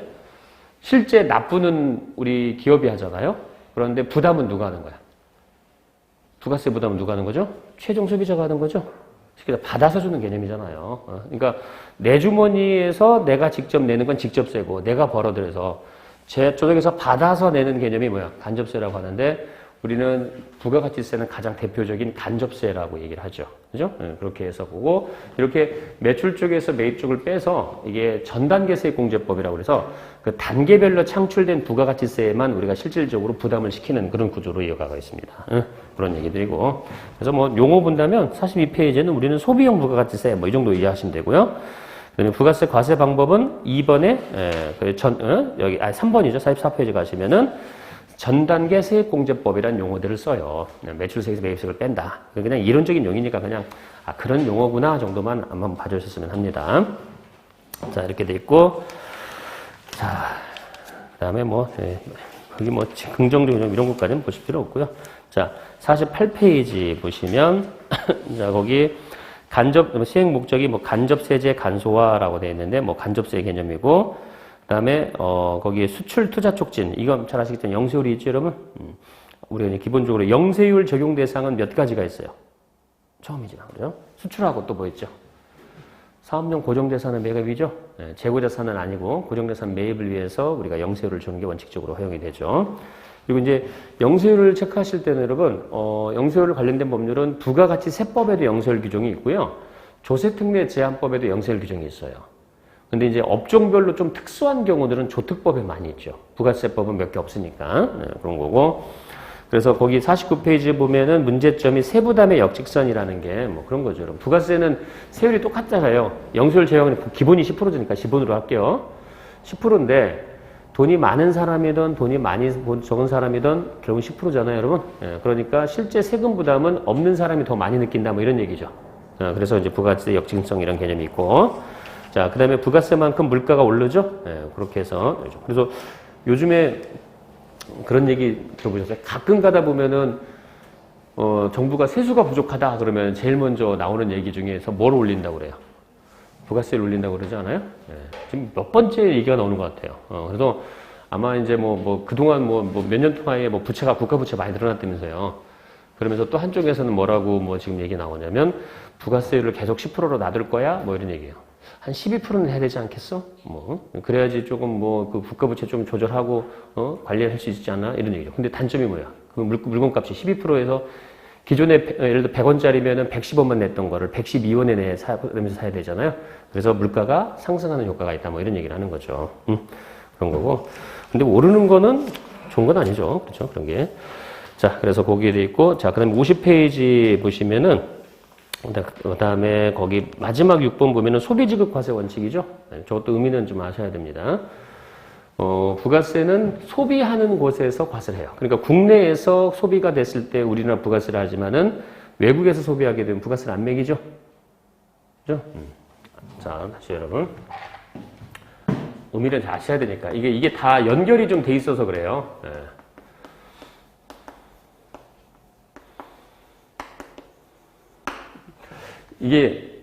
실제 납부는 우리 기업이 하잖아요. 그런데 부담은 누가 하는 거야? 부가세 부담은 누가 하는 거죠? 최종 소비자가 하는 거죠. 받아서 주는 개념이잖아요. 그러니까 내 주머니에서 내가 직접 내는 건 직접세고 내가 벌어들여서 저쪽에서 받아서 내는 개념이 뭐야? 간접세라고 하는데 우리는 부가가치세는 가장 대표적인 간접세라고 얘기를 하죠. 그죠? 그렇게 해서 보고, 이렇게 매출 쪽에서 매입 쪽을 빼서 이게 전단계세액공제법이라고 그래서 그 단계별로 창출된 부가가치세에만 우리가 실질적으로 부담을 시키는 그런 구조로 이어가고 있습니다. 그런 얘기들이고. 그래서 뭐 용어 본다면 42페이지에는 우리는 소비용 부가가치세 뭐 이 정도 이해하시면 되고요. 그다음에 부가세 과세 방법은 2번에, 여기, 3번이죠. 44페이지 가시면은 전단계 세액공제법이라는 용어들을 써요. 매출세액에서 매입세액을 뺀다. 그냥 이론적인 용어니까 그냥 그런 용어구나 정도만 한번 봐주셨으면 합니다. 자, 이렇게 돼 있고, 자, 그다음에 거기 긍정적 이런 것까지는 보실 필요 없고요. 자, 48페이지 보시면 자, 거기 시행 목적이 간접세제 간소화라고 되어 있는데 간접세 개념이고. 그다음에 거기에 수출 투자 촉진, 이건 잘 아시겠지만 영세율이 있죠, 여러분? 우리가 기본적으로 영세율 적용 대상은 몇 가지가 있어요. 처음이죠, 그래요? 수출하고 또 뭐 있죠? 사업용 고정자산은 매입이죠. 재고자산은 아니고 고정자산 매입을 위해서 우리가 영세율을 주는 게 원칙적으로 허용이 되죠. 그리고 이제 영세율을 체크하실 때는 여러분, 영세율 관련된 법률은 부가가치세법에도 영세율 규정이 있고요, 조세특례 제한법에도 영세율 규정이 있어요. 근데 이제 업종별로 좀 특수한 경우들은 조특법에 많이 있죠. 부가세법은 몇 개 없으니까. 그런 거고. 그래서 거기 49페이지 보면은 문제점이 세부담의 역직선이라는 게 뭐 그런 거죠. 여러분. 부가세는 세율이 똑같잖아요. 영수율 제형은 기본이 10%니까 기본으로 할게요. 10%인데 돈이 많은 사람이든 돈이 많이 적은 사람이든 결국 10%잖아요, 여러분. 예, 그러니까 실제 세금 부담은 없는 사람이 더 많이 느낀다, 뭐 이런 얘기죠. 그래서 이제 부가세 역직선 이런 개념이 있고. 자, 그 다음에 부가세만큼 물가가 오르죠? 예, 그렇게 해서. 그래서 요즘에 그런 얘기 들어보셨어요? 가끔 가다 보면은, 정부가 세수가 부족하다 그러면 제일 먼저 나오는 얘기 중에서 뭘 올린다고 그래요? 부가세를 올린다고 그러지 않아요? 예. 지금 몇 번째 얘기가 나오는 것 같아요. 그래서 아마 이제 그동안 몇 년 동안에 부채가, 국가 부채가 많이 늘어났다면서요. 그러면서 또 한쪽에서는 뭐라고 지금 얘기 나오냐면, 부가세율을 계속 10%로 놔둘 거야? 뭐 이런 얘기예요. 한 12%는 해야 되지 않겠어? 그래야지 조금 그 국가 부채 좀 조절하고, 관리할 수 있지 않나? 이런 얘기죠. 근데 단점이 뭐야? 그 물건값이 12%에서 기존에 예를 들어 100원짜리면은 110원만 냈던 거를 112원에 내면서 사야 되잖아요. 그래서 물가가 상승하는 효과가 있다. 뭐 이런 얘기를 하는 거죠. 그런 거고. 근데 오르는 거는 좋은 건 아니죠. 그렇죠? 그런 게. 자, 그래서 거기에 있고, 자, 그 다음에 50페이지 보시면은, 그 다음에 거기 마지막 6번 보면은 소비지급 과세 원칙이죠. 네, 저것도 의미는 좀 아셔야 됩니다. 부가세는 소비하는 곳에서 과세를 해요. 그러니까 국내에서 소비가 됐을 때 우리나라 부가세를 하지만은 외국에서 소비하게 되면 부가세를 안 매기죠. 그죠? 자, 다시 여러분. 의미를 잘 아셔야 되니까. 이게 다 연결이 좀 돼 있어서 그래요. 네. 이게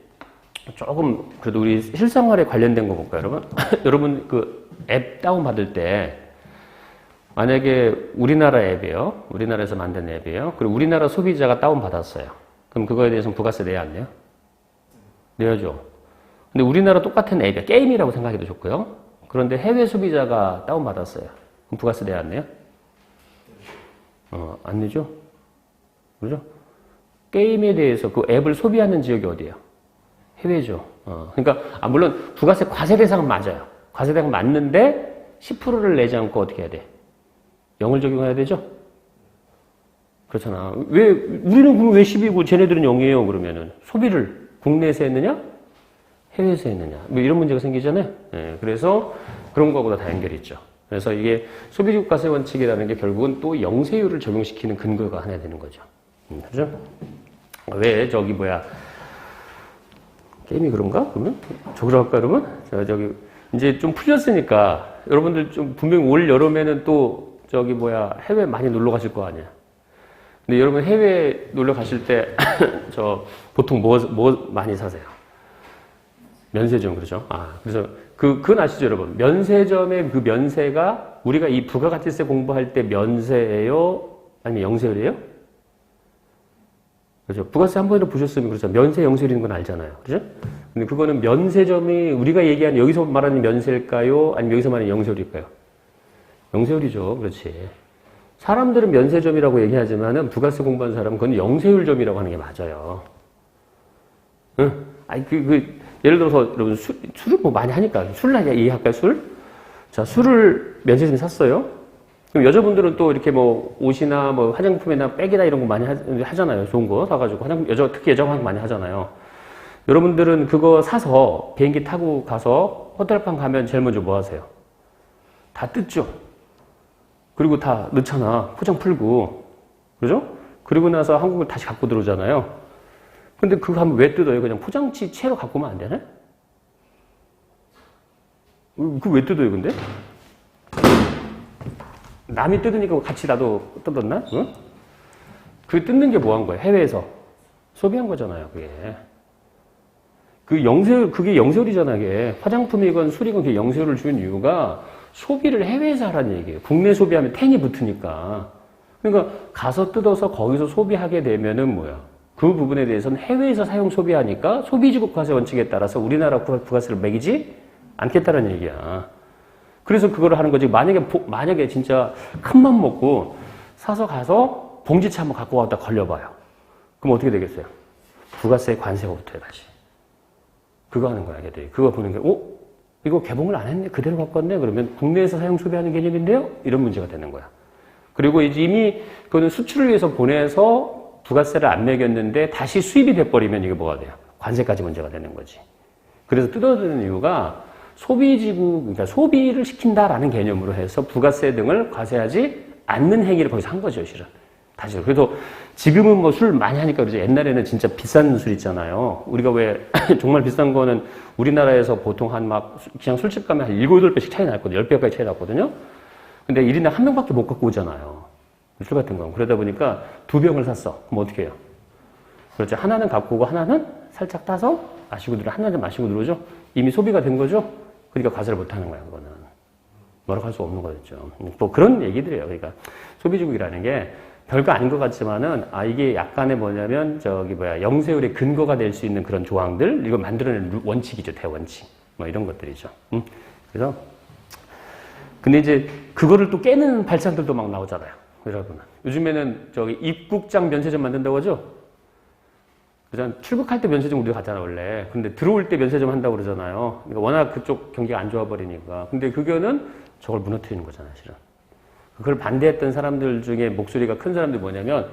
조금 그래도 우리 실생활에 관련된 거 볼까요, 여러분? 여러분 그 앱 다운받을 때 만약에 우리나라 앱이에요. 우리나라에서 만든 앱이에요. 그리고 우리나라 소비자가 다운받았어요. 그럼 그거에 대해서는 부가세 내야 안 내요? 내야죠. 근데 우리나라 똑같은 앱이야. 게임이라고 생각해도 좋고요. 그런데 해외 소비자가 다운받았어요. 그럼 부가세 내야 안 내요? 안 내죠? 그죠? 게임에 대해서 그 앱을 소비하는 지역이 어디예요? 해외죠. 그러니까 물론 부가세 과세 대상은 맞아요. 과세 대상은 맞는데 10%를 내지 않고 어떻게 해야 돼? 0을 적용해야 되죠? 그렇잖아. 우리는 왜 10이고 쟤네들은 0이에요? 그러면은 소비를 국내에서 했느냐? 해외에서 했느냐? 뭐 이런 문제가 생기잖아요. 네, 그래서 그런 거보다 다 연결이 있죠. 그래서 이게 소비지급 과세 원칙이라는 게 결국은 또 영세율을 적용시키는 근거가 하나 되는 거죠. 그죠? 왜 게임이 그런가? 그러면 저기로 할까 여러분? 저기 이제 좀 풀렸으니까 여러분들 좀 분명히 올 여름에는 또 해외 많이 놀러 가실 거 아니야. 근데 여러분 해외 놀러 가실 때 보통 뭐 많이 사세요? 면세점 그러죠? 그래서 그건 아시죠 여러분? 면세점의 그 면세가 우리가 이 부가가치세 공부할 때 면세예요? 아니면 영세율이에요? 그렇죠. 부가세 한 번이라도 보셨으면 그렇죠. 면세, 영세율인 건 알잖아요. 그죠? 근데 그거는 면세점이 우리가 얘기하는 여기서 말하는 면세일까요? 아니면 여기서 말하는 영세율일까요? 영세율이죠. 그렇지. 사람들은 면세점이라고 얘기하지만은 부가세 공부하는 사람은 그건 영세율점이라고 하는 게 맞아요. 응? 예를 들어서 여러분 술을 많이 하니까 술 이해할까요? 술? 자, 술을 면세점에 샀어요. 그럼 여자분들은 또 이렇게 옷이나 화장품이나 백이나 이런 거 많이 하잖아요. 좋은 거 사가지고. 특히 여자 화장 많이 하잖아요. 여러분들은 그거 사서 비행기 타고 가서 호텔방 가면 제일 먼저 뭐 하세요? 다 뜯죠? 그리고 다 넣잖아. 포장 풀고. 그죠? 그리고 나서 한국을 다시 갖고 들어오잖아요. 근데 그거 하면 왜 뜯어요? 그냥 포장지 채로 갖고 오면 안 되나? 그거 왜 뜯어요, 근데? 남이 뜯으니까 같이 나도 뜯었나? 응? 그 뜯는 게 뭐 한 거야? 해외에서 소비한 거잖아요, 그게. 그게 영세율이잖아요, 그게. 화장품이건 술이건 그게 영세율을 주는 이유가 소비를 해외에서 하라는 얘기예요. 국내 소비하면 텐이 붙으니까. 그러니까 가서 뜯어서 거기서 소비하게 되면은 뭐야? 그 부분에 대해서는 해외에서 사용 소비하니까 소비지급 과세 원칙에 따라서 우리나라 부가세를 매기지 않겠다는 얘기야. 그래서 그거를 하는 거지. 만약에 진짜 큰 맘 먹고 사서 가서 봉지채 한번 갖고 왔다 걸려봐요. 그럼 어떻게 되겠어요? 부가세 관세가 붙어요, 다시. 그거 하는 거야, 걔들이. 그거 보는 게, 이거 개봉을 안 했네? 그대로 갖고 왔네? 그러면 국내에서 사용 소비하는 개념인데요? 이런 문제가 되는 거야. 그리고 이제 이미 그거는 수출을 위해서 보내서 부가세를 안 매겼는데 다시 수입이 돼버리면 이게 뭐가 돼요? 관세까지 문제가 되는 거지. 그래서 뜯어드는 이유가 소비지구, 그러니까 소비를 시킨다라는 개념으로 해서 부가세 등을 과세하지 않는 행위를 거기서 한 거죠, 실은. 다시. 그래도 지금은 뭐 술 많이 하니까 그러죠. 옛날에는 진짜 비싼 술 있잖아요. 우리가 왜 정말 비싼 거는 우리나라에서 보통 한 막 그냥 술집 가면 한 7, 8배씩 차이 났거든요. 10배까지 차이 났거든요. 근데 1인당 한 명밖에 못 갖고 오잖아요. 술 같은 건. 그러다 보니까 2병을 샀어. 그럼 어떻게 해요? 그렇죠. 하나는 갖고 오고 하나는 살짝 따서 마시고 들어, 하나는 마시고 들어오죠. 이미 소비가 된 거죠. 그러니까 과세를 못 하는 거야, 그거는. 뭐라고 할 수 없는 거였죠. 뭐 그런 얘기들이에요. 그러니까 소비주국이라는 게 별거 아닌 것 같지만은, 이게 약간의 뭐냐면, 영세율의 근거가 될 수 있는 그런 조항들, 이걸 만들어낸 원칙이죠, 대원칙. 뭐 이런 것들이죠. 그래서, 근데 이제, 그거를 또 깨는 발상들도 막 나오잖아요. 여러분. 요즘에는 입국장 면세점 만든다고 하죠? 그냥 출국할 때 면세점 우리가 갔잖아, 원래. 근데 들어올 때 면세점 한다고 그러잖아요. 그러니까 워낙 그쪽 경기가 안 좋아 버리니까. 근데 그거는 저걸 무너뜨리는 거잖아요, 실은. 그걸 반대했던 사람들 중에 목소리가 큰 사람들이 뭐냐면,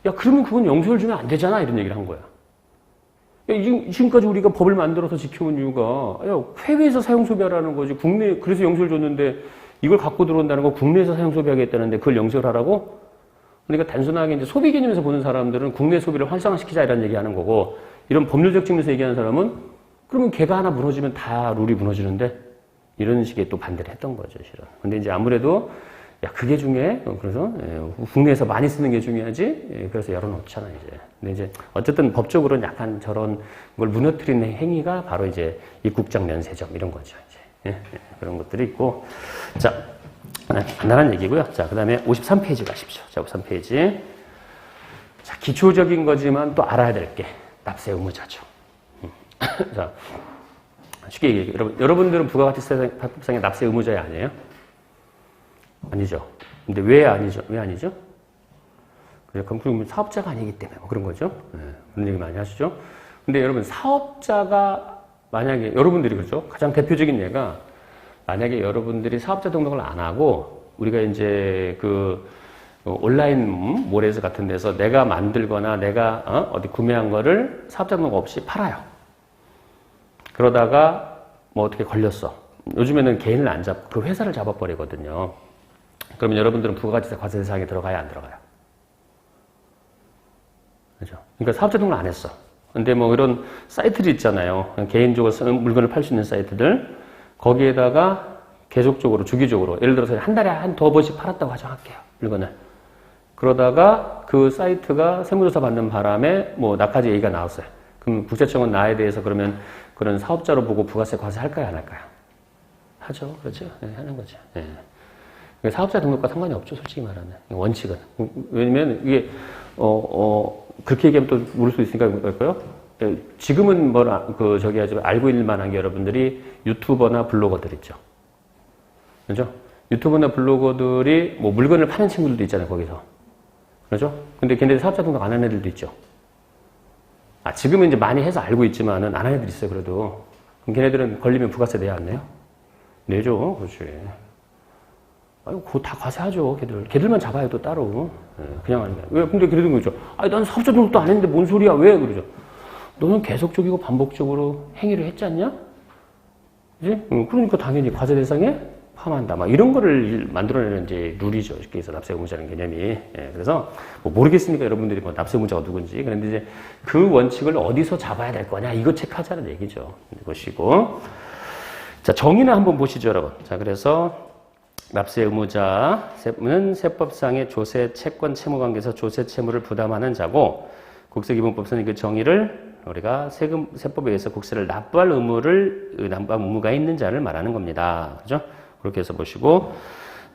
야, 그러면 그건 영수를 주면 안 되잖아, 이런 얘기를 한 거야. 야, 지금까지 우리가 법을 만들어서 지켜온 이유가, 야, 해외에서 사용 소비하라는 거지. 그래서 영수를 줬는데, 이걸 갖고 들어온다는 거 국내에서 사용 소비하겠다는데, 그걸 영수를 하라고? 그러니까 단순하게 이제 소비 개념에서 보는 사람들은 국내 소비를 활성화시키자 이런 얘기 하는 거고, 이런 법률적 측면에서 얘기하는 사람은, 그러면 걔가 하나 무너지면 다 룰이 무너지는데, 이런 식의 또 반대를 했던 거죠, 실은. 근데 이제 아무래도, 야, 그게 중요해? 그래서, 국내에서 많이 쓰는 게 중요하지? 그래서 열어놓잖아, 이제. 근데 이제, 어쨌든 법적으로는 약간 저런 걸 무너뜨리는 행위가 바로 이제 입국장 면세점, 이런 거죠, 이제. 그런 것들이 있고. 자, 간단한 얘기고요. 자, 그 다음에 53페이지 가십시오. 자, 53페이지. 자, 기초적인 거지만 또 알아야 될 게, 납세 의무자죠. 자, 쉽게 얘기해요. 여러분들은 부가가치세법상의 납세 의무자야 아니에요? 아니죠. 근데 왜 아니죠? 왜 아니죠? 그럼 사업자가 아니기 때문에 뭐 그런 거죠. 그런 얘기 많이 하시죠. 근데 여러분, 사업자가 만약에 여러분들이 그렇죠. 가장 대표적인 예가 만약에 여러분들이 사업자 등록을 안 하고 우리가 이제 온라인 몰에서 같은 데서 내가 만들거나 내가 어디 구매한 거를 사업자 등록 없이 팔아요. 그러다가 뭐 어떻게 걸렸어. 요즘에는 개인을 안 잡고 그 회사를 잡아버리거든요. 그러면 여러분들은 부가가치세 과세 대상에 들어가야 안 들어가요? 그죠? 그러니까 사업자 등록을 안 했어. 근데 뭐 이런 사이트들 있잖아요. 개인적으로 쓰는 물건을 팔 수 있는 사이트들. 거기에다가 계속적으로, 주기적으로, 예를 들어서 한 달에 한 두 번씩 팔았다고 가정할게요. 물건을. 그러다가 그 사이트가 세무조사 받는 바람에 뭐 나까지 얘기가 나왔어요. 그럼 국세청은 나에 대해서 그러면 그런 사업자로 보고 부가세 과세 할까요? 안 할까요? 하죠. 그렇죠. 네, 하는 거죠. 네. 사업자 등록과 상관이 없죠, 솔직히 말하면. 원칙은. 왜냐면, 이게, 그렇게 얘기하면 또 모를 수 있으니까 그럴까요? 지금은 알고 있는 만한 게 여러분들이 유튜버나 블로거들 있죠. 그죠? 유튜버나 블로거들이 뭐 물건을 파는 친구들도 있잖아요, 거기서. 그죠? 근데 걔네들 사업자 등록 안 하는 애들도 있죠. 지금은 이제 많이 해서 알고 있지만은 안 하는 애들 있어요, 그래도. 그럼 걔네들은 걸리면 부가세 내야 안 내요? 내죠, 그렇지. 그거 다 과세하죠, 걔들만 잡아요, 또 따로. 그냥 아니야. 왜? 근데 걔들은 그러죠. 난 사업자 등록도 안 했는데 뭔 소리야, 왜? 그러죠. 너는 계속적이고 반복적으로 행위를 했지 않냐? 그지? 그러니까 당연히 과세 대상에 포함한다. 막 이런 거를 만들어내는 이제 룰이죠. 쉽게 해서 납세 의무자라는 개념이. 그래서 뭐 모르겠으니까 여러분들이 뭐 납세 의무자가 누군지. 그런데 이제 그 원칙을 어디서 잡아야 될 거냐, 이거 체크하자는 얘기죠. 보시고. 자, 정의는 한번 보시죠, 여러분. 자, 그래서 납세 의무자는 세법상의 조세 채권 채무 관계에서 조세 채무를 부담하는 자고, 국세기본법상의 그 정의를 우리가 세법에 의해서 국세를 납부할 의무가 있는 자를 말하는 겁니다. 그죠? 그렇게 해서 보시고.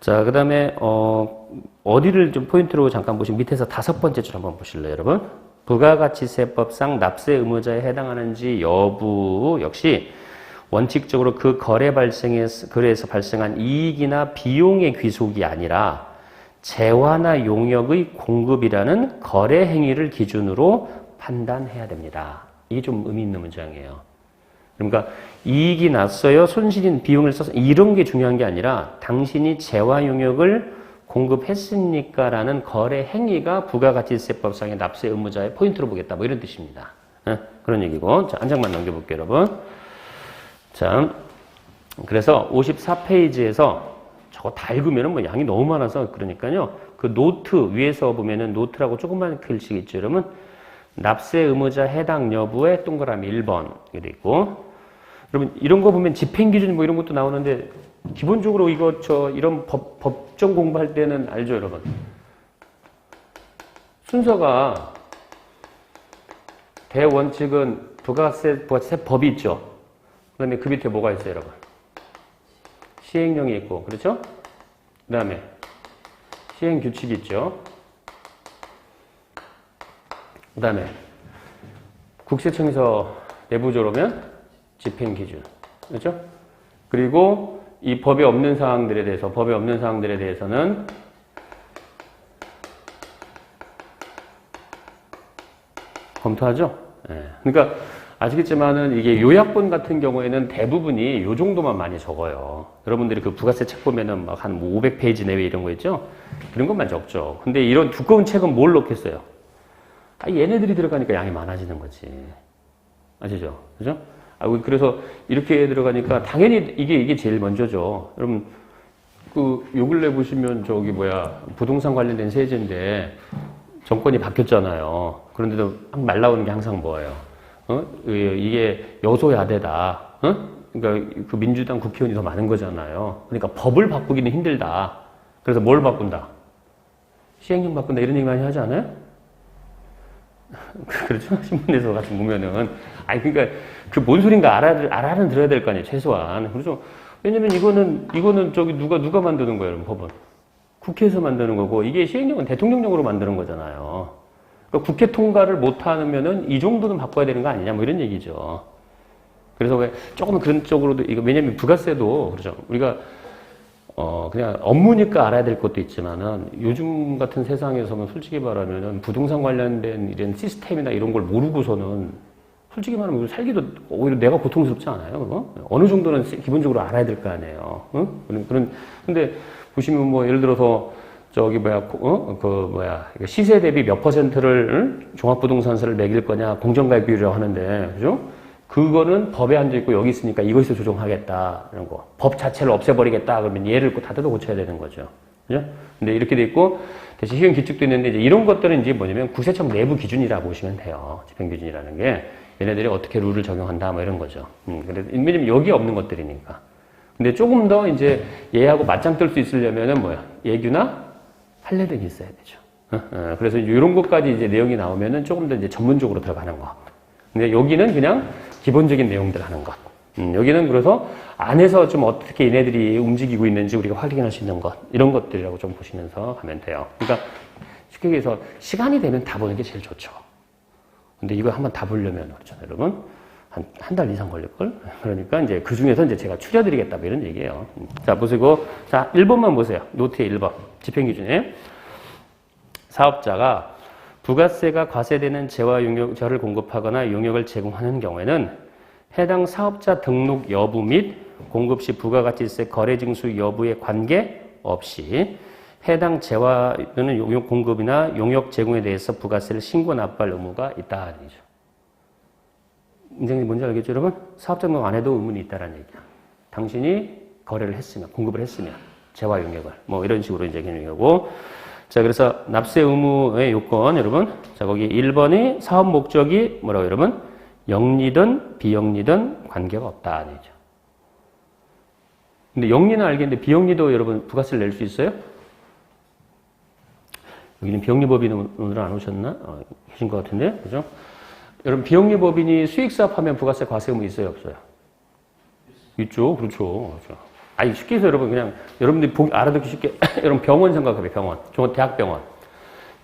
자, 그 다음에, 어디를 좀 포인트로 잠깐 보시면 밑에서 5번째 줄 한번 보실래요, 여러분? 부가가치세법상 납세 의무자에 해당하는지 여부 역시 원칙적으로 그 거래에서 발생한 이익이나 비용의 귀속이 아니라 재화나 용역의 공급이라는 거래 행위를 기준으로 판단해야 됩니다. 이게 좀 의미 있는 문장이에요. 그러니까 이익이 났어요, 손실인 비용을 써서 이런 게 중요한 게 아니라 당신이 재화 용역을 공급했습니까라는 거래 행위가 부가가치세법상의 납세 의무자의 포인트로 보겠다. 뭐 이런 뜻입니다. 그런 얘기고. 자, 한 장만 넘겨볼게요, 여러분. 자, 그래서 54페이지에서 저거 다 읽으면은 뭐 양이 너무 많아서 그러니까요. 그 노트 위에서 보면은 노트라고 조그만 글씨 있죠, 여러분. 납세 의무자 해당 여부에 동그라미 1번 이게 있고. 여러분 이런 거 보면 집행기준 뭐 이런 것도 나오는데 기본적으로 이런 법정 공부할 때는 알죠, 여러분. 순서가 대원칙은 부가세 법이 있죠. 그다음에 그 밑에 뭐가 있어요, 여러분? 시행령이 있고, 그렇죠? 그 다음에 시행규칙이 있죠. 그 다음에 국세청에서 내부적으로면 집행기준, 그렇죠? 그리고 이 법에 없는 사항들에 대해서는 검토하죠. 네. 그러니까 아시겠지만은 이게 요약본 같은 경우에는 대부분이 요 정도만 많이 적어요. 여러분들이 그 부가세 책 보면은 막 한 500페이지 내외 이런 거 있죠? 그런 것만 적죠. 근데 이런 두꺼운 책은 뭘 넣겠어요? 얘네들이 들어가니까 양이 많아지는 거지. 아시죠? 그죠? 그래서 이렇게 들어가니까 당연히 이게 제일 먼저죠. 여러분, 요 근래 보시면 부동산 관련된 세제인데 정권이 바뀌었잖아요. 그런데도 말 나오는 게 항상 뭐예요? 이게 여소야대다. 그러니까 그 민주당 국회의원이 더 많은 거잖아요. 그러니까 법을 바꾸기는 힘들다. 그래서 뭘 바꾼다? 시행령 바꾼다. 이런 얘기 많이 하지 않아요? 그렇죠? 신문에서 같이 보면은. 그러니까 그 뭔 소린가 알아는 들어야 될 거 아니에요. 최소한. 그렇죠? 왜냐면 이거는 누가 만드는 거예요, 여러분, 법은. 국회에서 만드는 거고, 이게 시행령은 대통령령으로 만드는 거잖아요. 그러니까 국회 통과를 못하면은 이 정도는 바꿔야 되는 거 아니냐, 뭐 이런 얘기죠. 그래서 왜 조금 그런 쪽으로도, 왜냐면 부가세도, 그렇죠. 우리가, 그냥 업무니까 알아야 될 것도 있지만은 요즘 같은 세상에서는 솔직히 말하면은 부동산 관련된 이런 시스템이나 이런 걸 모르고서는 솔직히 말하면 살기도 오히려 내가 고통스럽지 않아요, 그거? 어느 정도는 기본적으로 알아야 될 거 아니에요. 근데 보시면 뭐 예를 들어서 시세 대비 몇 %를 종합부동산세를 매길 거냐, 공정가액 비율이라고 하는데, 그죠? 그거는 법에 앉아있고 여기 있으니까 이것을 조정하겠다, 이런 거. 법 자체를 없애버리겠다, 그러면 얘를 다 뜯어 고쳐야 되는 거죠. 그죠? 근데 이렇게 돼 있고, 대신 시행 규칙도 있는데, 이제 이런 것들은 이제 뭐냐면 국세청 내부 기준이라고 보시면 돼요. 집행기준이라는 게. 얘네들이 어떻게 룰을 적용한다, 뭐 이런 거죠. 왜냐면 여기에 없는 것들이니까. 근데 조금 더 이제 얘하고 맞짱 뜰 수 있으려면은 예규나 판례등이 있어야 되죠. 그래서 이런 것까지 이제 내용이 나오면은 조금 더 이제 전문적으로 들어가는 거. 근데 여기는 그냥 기본적인 내용들 하는 것. 여기는 그래서 안에서 좀 어떻게 얘네들이 움직이고 있는지 우리가 확인할 수 있는 것. 이런 것들이라고 좀 보시면서 가면 돼요. 그러니까 쉽게 얘기해서 시간이 되면 다 보는 게 제일 좋죠. 근데 이거 한번 다 보려면, 그렇죠, 여러분? 한 달 이상 걸릴걸? 그러니까 이제 그 중에서 이제 제가 추려드리겠다, 뭐 이런 얘기예요. 자, 보시고. 자, 1번만 보세요. 노트에 1번. 집행기준에. 사업자가 부가세가 과세되는 재와 용역자를 공급하거나 용역을 제공하는 경우에는 해당 사업자 등록 여부 및 공급 시 부가가치세 거래 징수 여부에 관계없이 해당 재와 또는 용역 공급이나 용역 제공에 대해서 부가세를 신고 납부할 의무가 있다. 인정이 뭔지 알겠죠, 여러분? 사업자 등록 안 해도 의문이 있다라는 얘기야. 당신이 거래를 했으면, 공급을 했으면, 재와 용역을. 뭐 이런 식으로 이제 개념이고. 자, 그래서 납세 의무의 요건, 여러분. 자, 거기 1번이 사업 목적이 뭐라고, 여러분? 영리든 비영리든 관계가 없다. 얘기죠. 근데 영리는 알겠는데 비영리도 여러분 부가세를 낼 수 있어요? 여기는 비영리법인은 오늘 안 오셨나? 계신 것 같은데, 그죠? 여러분, 비영리법인이 수익사업하면 부가세 과세 의무 있어요, 없어요? 있죠, 그렇죠. 쉽게 해서 여러분, 그냥, 여러분들이 알아듣기 쉽게, 여러분, 병원 생각해봐요, 병원. 대학병원.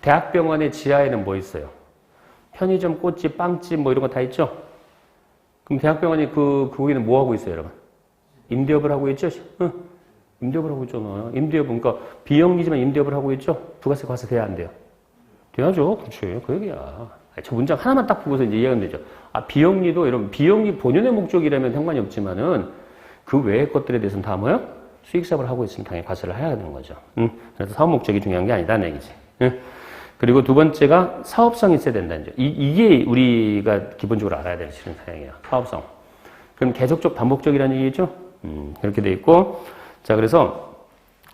대학병원의 지하에는 뭐 있어요? 편의점, 꽃집, 빵집, 뭐 이런 거 다 있죠? 그럼 대학병원이 거기는 뭐 하고 있어요, 여러분? 임대업을 하고 있죠? 응. 임대업을 하고 있잖아요. 임대업, 그러니까 비영리지만 임대업을 하고 있죠? 부가세 과세 돼야 안 돼요? 돼야죠. 그렇지. 그 얘기야. 저 문장 하나만 딱 보고서 이제 이해가 되죠. 비영리도, 여러분, 비영리 본연의 목적이라면 상관이 없지만은 그 외의 것들에 대해서는 다 뭐요? 수익사업을 하고 있으면 당연히 과세를 해야 되는 거죠. 그래서 사업 목적이 중요한 게 아니다는 얘기지. 그리고 두 번째가 사업성이 있어야 된다는 점. 이게 우리가 기본적으로 알아야 될 실은 사양이에요. 사업성. 그럼 계속적, 반복적이라는 얘기죠? 그렇게 돼 있고. 자, 그래서,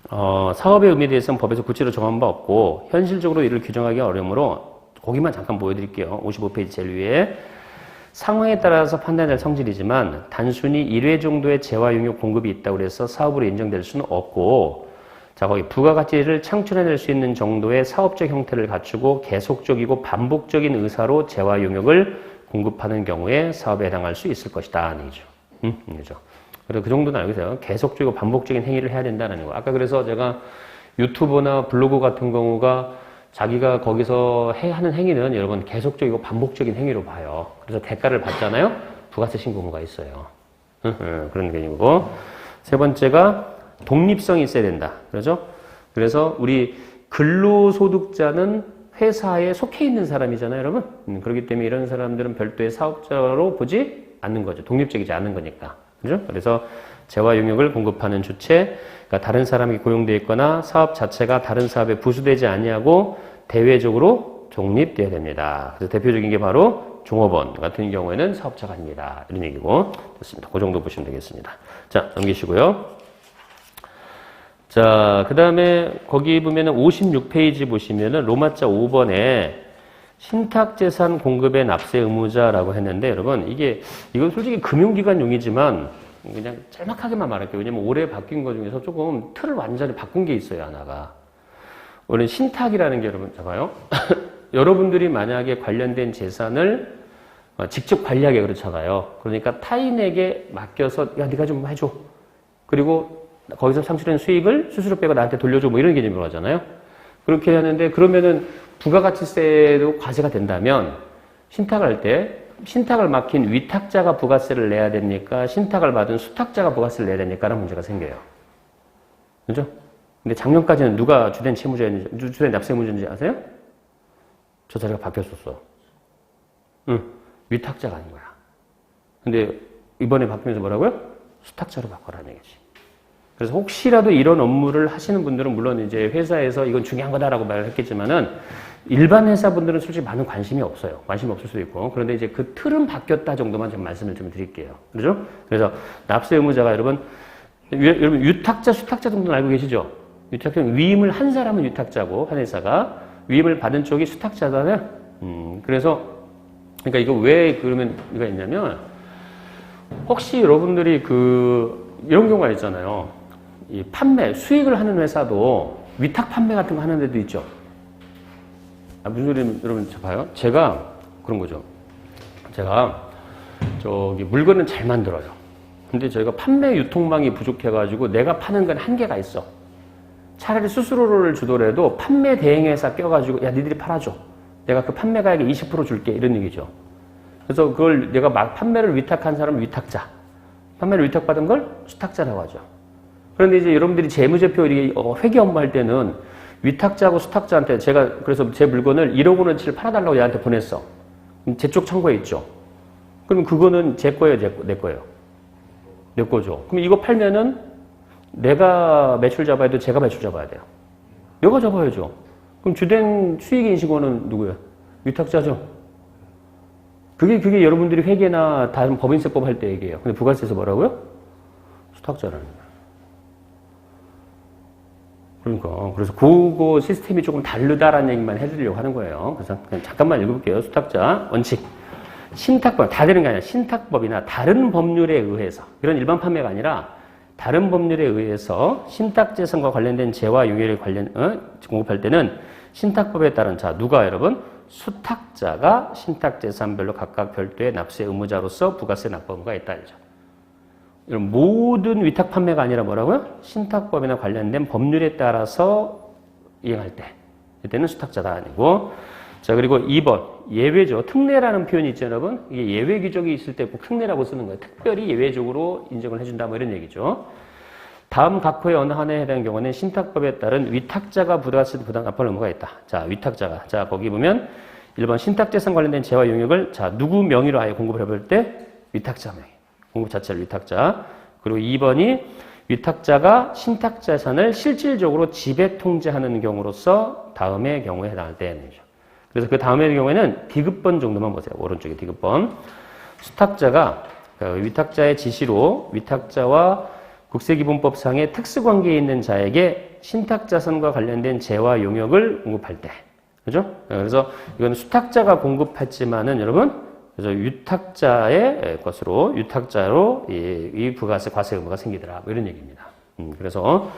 사업의 의미에 대해서는 법에서 구체로 정한 바 없고, 현실적으로 이를 규정하기 어려우므로, 거기만 잠깐 보여드릴게요. 55페이지 제일 위에. 상황에 따라서 판단될 성질이지만, 단순히 1회 정도의 재화 용역 공급이 있다고 해서 사업으로 인정될 수는 없고, 자, 거기 부가가치를 창출해낼 수 있는 정도의 사업적 형태를 갖추고 계속적이고 반복적인 의사로 재화 용역을 공급하는 경우에 사업에 해당할 수 있을 것이다. 얘기죠. 그죠. 그래서 그 정도는 알고 계세요. 계속적이고 반복적인 행위를 해야 된다는 거. 아까 그래서 제가 유튜버나 블로그 같은 경우가 자기가 거기서 하는 행위는 여러분 계속적이고 반복적인 행위로 봐요. 그래서 대가를 받잖아요. 부가세 신고 의무가 있어요. 그런 개념이고. 세 번째가 독립성이 있어야 된다. 그렇죠? 그래서 우리 근로소득자는 회사에 속해 있는 사람이잖아요, 여러분. 그렇기 때문에 이런 사람들은 별도의 사업자로 보지 않는 거죠. 독립적이지 않은 거니까. 그렇죠? 그래서 재화 용역을 공급하는 주체, 그러니까 다른 사람이 고용되어 있거나 사업 자체가 다른 사업에 부수되지 아니하고 대외적으로 독립되어야 됩니다. 그래서 대표적인 게 바로 종업원 같은 경우에는 사업자가 아닙니다. 이런 얘기고. 좋습니다. 그 정도 보시면 되겠습니다. 자, 넘기시고요. 자, 그 다음에 거기 보면은 56페이지 보시면은 로마자 5번에 신탁재산 공급의 납세 의무자라고 했는데 여러분 이건 솔직히 금융기관 용이지만 그냥 짤막하게만 말할게요. 왜냐면 올해 바뀐 것 중에서 조금 틀을 완전히 바꾼 게 있어요, 하나가. 원래 신탁이라는 게 여러분, 봐봐요. 여러분들이 만약에 관련된 재산을 직접 관리하게 그렇잖아요. 그러니까 타인에게 맡겨서 야, 네가 좀 해줘. 그리고 거기서 창출된 수익을 수수료 빼고 나한테 돌려줘 뭐 이런 개념으로 하잖아요. 그렇게 하는데 그러면은 부가가치세도 과세가 된다면 신탁을 할 때 신탁을 맡긴 위탁자가 부가세를 내야 됩니까? 신탁을 받은 수탁자가 부가세를 내야 됩니까?라는 문제가 생겨요. 그죠? 근데 작년까지는 누가 주된 채무자였는지, 주된 납세 의무자인지 아세요? 저 자리가 바뀌었었어. 위탁자가 아닌 거야. 근데 이번에 바뀌면서 뭐라고요? 수탁자로 바꿔라는 얘기지. 그래서 혹시라도 이런 업무를 하시는 분들은 물론 이제 회사에서 이건 중요한 거다라고 말을 했겠지만은 일반 회사분들은 솔직히 많은 관심이 없어요. 관심이 없을 수도 있고. 그런데 이제 그 틀은 바뀌었다 정도만 좀 말씀을 좀 드릴게요. 그렇죠? 그래서 납세 의무자가 여러분 위탁자, 수탁자 정도는 알고 계시죠? 위탁자는 위임을 한 사람은 위탁자고 한 회사가 위임을 받은 쪽이 수탁자잖아요. 그래서 그러니까 이거 왜 그러면 이가 있냐면 혹시 여러분들이 이런 경우가 있잖아요. 이 판매, 수익을 하는 회사도 위탁 판매 같은 거 하는 데도 있죠. 무슨 소리냐면, 여러분, 봐요. 제가, 그런 거죠. 제가, 물건은 잘 만들어요. 근데 저희가 판매 유통망이 부족해가지고 내가 파는 건 한계가 있어. 차라리 수수료를 주더라도 판매 대행회사 껴가지고, 야, 니들이 팔아줘. 내가 그 판매 가액의 20% 줄게. 이런 얘기죠. 그래서 그걸 내가 판매를 위탁한 사람은 위탁자. 판매를 위탁받은 걸 수탁자라고 하죠. 그런데 이제 여러분들이 재무제표 회계 업무할 때는 위탁자하고 수탁자한테 제가 그래서 제 물건을 1억 원어치를 팔아달라고 얘한테 보냈어. 제 쪽 창고에 있죠. 그럼 그거는 제 거예요, 내 거예요? 내 거죠. 그럼 이거 팔면은 내가 매출 잡아야 돼, 제가 매출 잡아야 돼요. 내가 잡아야죠. 그럼 주된 수익 인식원은 누구예요? 위탁자죠. 그게 여러분들이 회계나 다른 법인세법 할 때 얘기해요. 근데 부가세에서 뭐라고요? 수탁자라는 거예요. 그러니까 그래서 그거 시스템이 조금 다르다라는 얘기만 해드리려고 하는 거예요. 그래서 그냥 잠깐만 읽어볼게요. 수탁자 원칙. 신탁법, 다 되는 게 아니라 신탁법이나 다른 법률에 의해서 이런 일반 판매가 아니라 다른 법률에 의해서 신탁재산과 관련된 재화 용역을 공급할 때는 신탁법에 따른 누가 여러분? 수탁자가 신탁재산별로 각각 별도의 납세 의무자로서 부가세 납부 의무가 있다. 이런 모든 위탁 판매가 아니라 뭐라고요? 신탁법이나 관련된 법률에 따라서 이행할 때. 이때는 수탁자가 아니고. 자, 그리고 2번. 예외죠. 특례라는 표현이 있죠, 여러분. 이게 예외 규정이 있을 때 꼭 특례라고 쓰는 거예요. 특별히 예외적으로 인정을 해준다, 뭐 이런 얘기죠. 다음 각 호의 어느 하나에 해당하는 경우는 신탁법에 따른 위탁자가 부가세 부담 납부할 의무가 있다. 자, 위탁자가. 자, 거기 보면 1번 신탁재산 관련된 재화 용역을 누구 명의로 아예 공급을 해볼 때 위탁자 명의. 공급 자체를 위탁자. 그리고 2번이 위탁자가 신탁자산을 실질적으로 지배 통제하는 경우로서 다음의 경우에 해당할 때죠. 그래서 그 다음의 경우에는 디귿번 정도만 보세요. 오른쪽에 디귿번. 수탁자가 위탁자의 지시로 위탁자와 국세기본법상의 특수관계에 있는 자에게 신탁자산과 관련된 재화 용역을 공급할 때. 그죠? 그래서 이건 수탁자가 공급했지만은 여러분, 그래서 유탁자의 것으로, 유탁자로 이 부가세, 과세 의무가 생기더라. 뭐 이런 얘기입니다. 그래서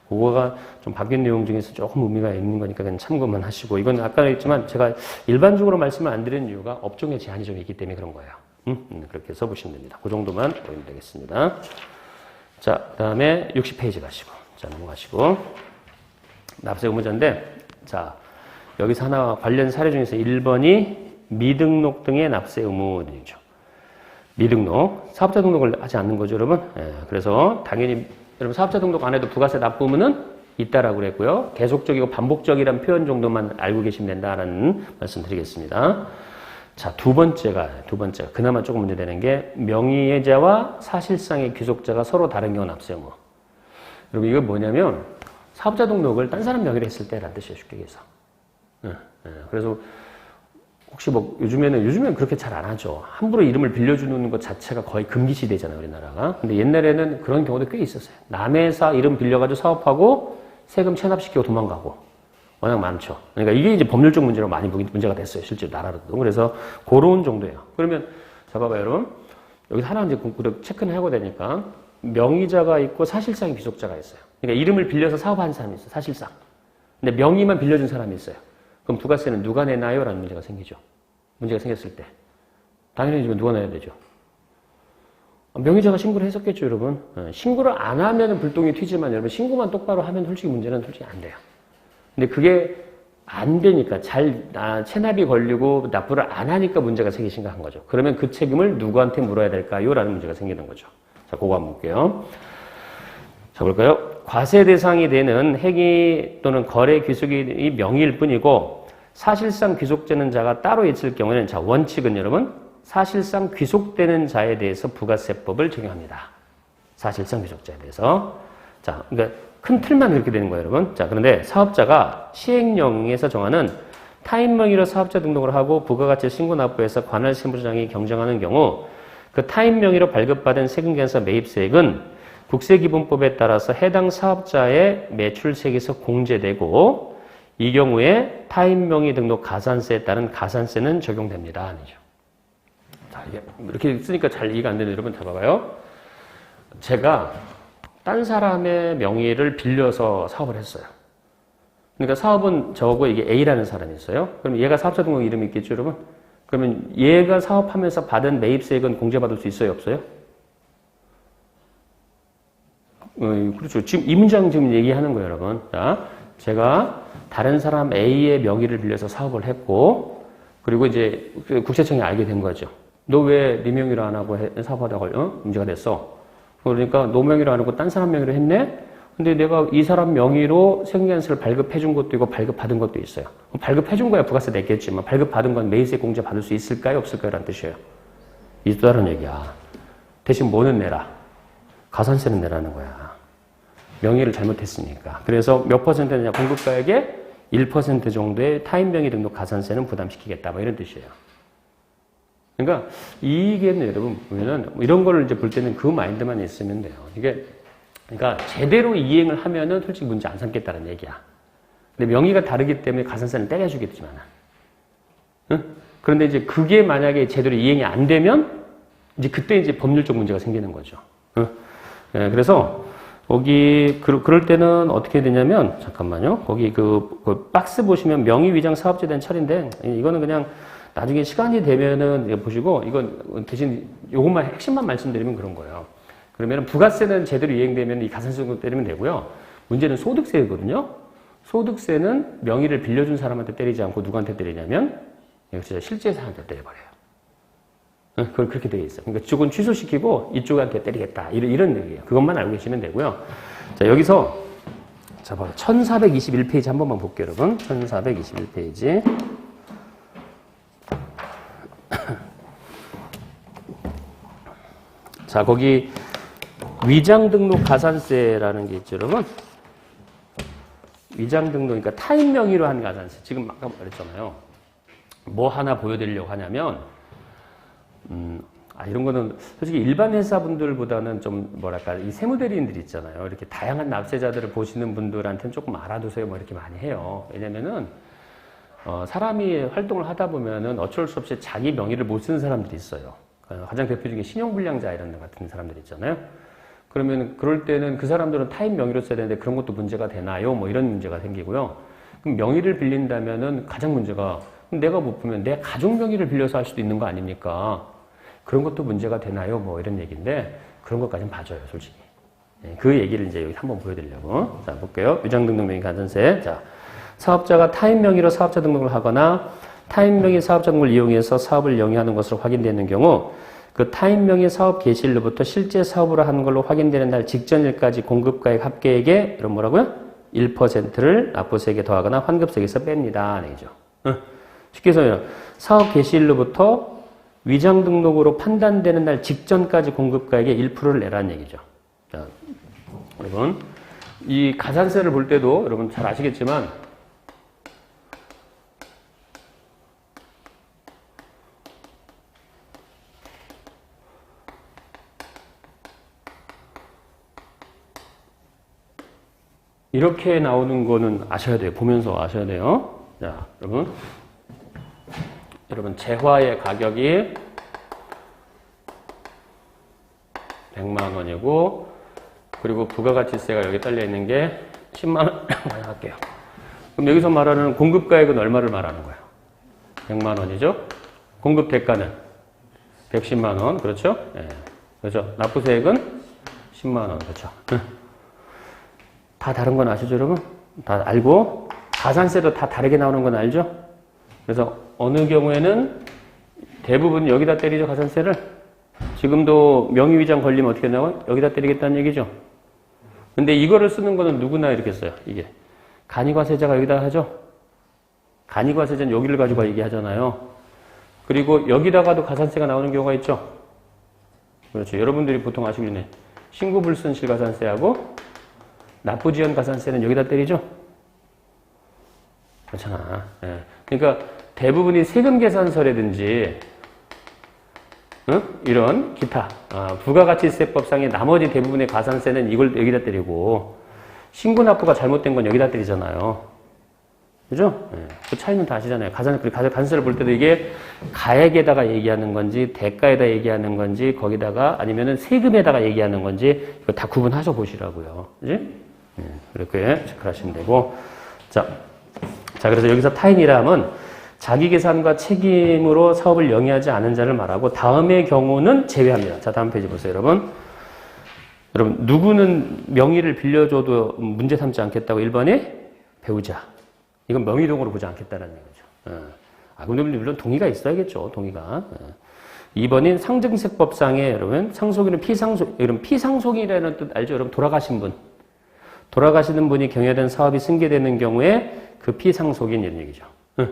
그거가 좀 바뀐 내용 중에서 조금 의미가 있는 거니까 그냥 참고만 하시고, 이건 아까 했지만 제가 일반적으로 말씀을 안 드리는 이유가 업종의 제한이 좀 있기 때문에 그런 거예요. 그렇게 써보시면 됩니다. 그 정도만 보시면 되겠습니다. 자, 그 다음에 60페이지 가시고, 자, 넘어가시고. 납세 의무자인데, 자, 여기서 하나 관련 사례 중에서 1번이 미등록 등의 납세 의무들이죠. 미등록. 사업자 등록을 하지 않는 거죠, 여러분. 예, 그래서 당연히 여러분 사업자 등록 안 해도 부가세 납부 의무는 있다라고 그랬고요. 계속적이고 반복적이란 표현 정도만 알고 계시면 된다라는 말씀 드리겠습니다. 자, 두 번째가 그나마 조금 문제되는 게 명의자와 사실상의 귀속자가 서로 다른 경우 납세 의무. 여러분 이거 뭐냐면 사업자 등록을 딴 사람 명의로 했을 때라는 뜻이에요, 쉽게 얘기해서. 그래서 혹시 뭐 요즘에는 그렇게 잘 안 하죠. 함부로 이름을 빌려주는 것 자체가 거의 금기시되잖아요, 우리나라가. 근데 옛날에는 그런 경우도 꽤 있었어요. 남의 회사 이름 빌려가지고 사업하고 세금 체납시키고 도망가고. 워낙 많죠. 그러니까 이게 이제 법률적 문제로 많이 문제가 됐어요. 실제로 나라로도. 그래서 그런 정도예요. 그러면 자 봐봐요, 여러분. 여기 하나 이제 체크는 하고 되니까 명의자가 있고 사실상의 귀속자가 있어요. 그러니까 이름을 빌려서 사업하는 사람이 있어요. 사실상. 근데 명의만 빌려준 사람이 있어요. 그럼 부가세는 누가 내나요? 라는 문제가 생기죠. 문제가 생겼을 때. 당연히 이제 누가 내야 되죠. 명의자가 신고를 했었겠죠, 여러분. 신고를 안 하면 불똥이 튀지만 여러분 신고만 똑바로 하면 솔직히 문제는 솔직히 안 돼요. 근데 그게 안 되니까 체납이 걸리고 납부를 안 하니까 문제가 생기기 심각한 거죠. 그러면 그 책임을 누구한테 물어야 될까요? 라는 문제가 생기는 거죠. 자, 그거 한번 볼게요. 자, 볼까요? 과세 대상이 되는 행위 또는 거래 귀속이 명의일 뿐이고 사실상 귀속되는 자가 따로 있을 경우에는 자, 원칙은 여러분 사실상 귀속되는 자에 대해서 부가세법을 적용합니다. 사실상 귀속자에 대해서. 자, 그러니까 큰 틀만 그렇게 되는 거예요, 여러분. 자, 그런데 사업자가 시행령에서 정하는 타인 명의로 사업자 등록을 하고 부가가치 신고 납부에서 관할 세무서장이 경정하는 경우 그 타인 명의로 발급받은 세금계산서 매입세액은 국세기본법에 따라서 해당 사업자의 매출세액에서 공제되고 이 경우에 타인 명의 등록 가산세에 따른 가산세는 적용됩니다. 아니죠. 자, 이게 이렇게 쓰니까 잘 이해가 안 되는 여러분 다 봐봐요. 제가 딴 사람의 명의를 빌려서 사업을 했어요. 그러니까 사업은 저거 이게 A라는 사람이 있어요. 그럼 얘가 사업자 등록 이름이 있겠죠, 여러분? 그러면 얘가 사업하면서 받은 매입세액은 공제받을 수 있어요, 없어요? 그렇죠. 지금 이 문장 지금 얘기하는 거예요, 여러분. 자, 제가 다른 사람 A의 명의를 빌려서 사업을 했고, 그리고 이제 국세청이 알게 된 거죠. 너 왜 네 명의로 안 하고 사업하다가 문제가 됐어? 그러니까 너 명의로 안 하고 딴 사람 명의로 했네? 근데 내가 이 사람 명의로 세금계산서를 발급해 준 것도 있고 발급받은 것도 있어요. 발급해 준 거야 부가세 냈겠지만 발급받은 건 매입세 공제 받을 수 있을까요? 없을까요? 라는 뜻이에요. 있다는 얘기야. 대신 뭐는 내라? 가산세는 내라는 거야. 명의를 잘못했으니까. 그래서 몇 퍼센트냐? 공급가액의 1% 정도의 타인 명의 등록 가산세는 부담시키겠다. 뭐 이런 뜻이에요. 그러니까 이게 여러분 보면은 이런 거를 이제 볼 때는 그 마인드만 있으면 돼요. 이게 그러니까 제대로 이행을 하면은 솔직히 문제 안 삼겠다는 얘기야. 근데 명의가 다르기 때문에 가산세는 때려주겠지만, 응? 그런데 이제 그게 만약에 제대로 이행이 안 되면 이제 그때 이제 법률적 문제가 생기는 거죠. 응? 네, 그래서 거기 그럴 때는 어떻게 되냐면 잠깐만요. 거기 그 박스 보시면 명의 위장 사업자에 대한 처리인데 이거는 그냥 나중에 시간이 되면은 보시고 이건 대신 요것만 핵심만 말씀드리면 그런 거예요. 그러면 부가세는 제대로 이행되면 이 가산세금 때리면 되고요. 문제는 소득세거든요. 소득세는 명의를 빌려준 사람한테 때리지 않고 누구한테 때리냐면 진짜 실제 사람한테 때려버려요. 그걸 그렇게 되어 있어요. 그러니까 이쪽은 취소시키고 이쪽한테 때리겠다. 이런 얘기예요. 그것만 알고 계시면 되고요. 자, 여기서 자, 봐요. 1421페이지 한 번만 볼게요, 여러분. 1421페이지. 자, 거기 위장 등록 가산세라는 게 있죠, 여러분. 위장 등록, 그러니까 타인 명의로 한 가산세. 지금 아까 말했잖아요. 뭐 하나 보여드리려고 하냐면, 이런 거는 솔직히 일반 회사분들보다는 좀 뭐랄까, 이 세무대리인들 있잖아요. 이렇게 다양한 납세자들을 보시는 분들한테는 조금 알아두세요. 뭐 이렇게 많이 해요. 왜냐면은, 사람이 활동을 하다 보면은 어쩔 수 없이 자기 명의를 못 쓰는 사람들이 있어요. 가장 대표적인 신용불량자 이런 같은 사람들 있잖아요. 그러면 그럴 때는 그 사람들은 타인 명의로 써야 되는데 그런 것도 문제가 되나요? 뭐 이런 문제가 생기고요. 그럼 명의를 빌린다면은 가장 문제가 내가 못 보면 내 가족 명의를 빌려서 할 수도 있는 거 아닙니까? 그런 것도 문제가 되나요? 뭐 이런 얘기인데 그런 것까지는 봐줘요, 솔직히. 그 얘기를 이제 여기 한번 보여드리려고. 자, 볼게요. 위장 등록 명의 가산세. 자, 사업자가 타인 명의로 사업자 등록을 하거나 타인 명의 사업자 등록을 이용해서 사업을 영위하는 것으로 확인되는 경우 그 타인 명의 사업 개시일로부터 실제 사업으로 하는 걸로 확인되는 날 직전일까지 공급가액 합계액의 이런 뭐라고요? 1%를 납부세액에 더하거나 환급세액에서 뺍니다. 얘기죠. 쉽게 해서 사업 개시일로부터 위장 등록으로 판단되는 날 직전까지 공급가액의 1%를 내라는 얘기죠. 자, 여러분 이 가산세를 볼 때도 여러분 잘 아시겠지만 이렇게 나오는 거는 아셔야 돼요. 보면서 아셔야 돼요. 자, 여러분 재화의 가격이 100만 원이고 그리고 부가가치세가 여기 딸려 있는 게 10만 원 할게요. 그럼 여기서 말하는 공급가액은 얼마를 말하는 거예요? 100만 원이죠. 공급 대가는 110만 원. 그렇죠? 네. 그렇죠. 납부세액은 10만 원. 그렇죠. 다 다른 건 아시죠, 여러분? 다 알고 가산세도 다 다르게 나오는 건 알죠? 그래서 어느 경우에는 대부분 여기다 때리죠, 가산세를. 지금도 명의위장 걸리면 어떻게 나와요? 여기다 때리겠다는 얘기죠. 근데 이거를 쓰는 거는 누구나 이렇게 써요. 이게 간이과세자가 여기다 하죠. 간이과세자는 여기를 가지고 얘기하잖아요. 그리고 여기다가도 가산세가 나오는 경우가 있죠. 그렇죠. 여러분들이 보통 아시겠네. 신고불순실 가산세하고 납부지연 가산세는 여기다 때리죠? 그렇잖아. 예. 그러니까 대부분이 세금계산서라든지 이런 기타 부가가치세법상의 나머지 대부분의 가산세는 이걸 여기다 때리고 신고납부가 잘못된 건 여기다 때리잖아요. 그죠? 예. 그 차이는 다 아시잖아요. 가산세를 볼 때도 이게 가액에다가 얘기하는 건지 대가에다 얘기하는 건지 거기다가 아니면은 세금에다가 얘기하는 건지 이거 다 구분하셔 보시라고요. 그지? 이렇게 체크를 하시면 되고. 자, 그래서 여기서 타인이라 면 자기 계산과 책임으로 사업을 영위하지 않은 자를 말하고 다음의 경우는 제외합니다. 자, 다음 페이지 보세요, 여러분. 누구는 명의를 빌려줘도 문제 삼지 않겠다고 1번이 배우자. 이건 명의동으로 보지 않겠다는 얘기죠. 근데 물론 동의가 있어야겠죠, 동의가. 2번인 상증세법상의 여러분, 상속인은 여러분, 피상속인이라는 뜻 알죠? 여러분, 돌아가시는 분이 경영된 사업이 승계되는 경우에 그 피상속인 이런 얘기죠. 그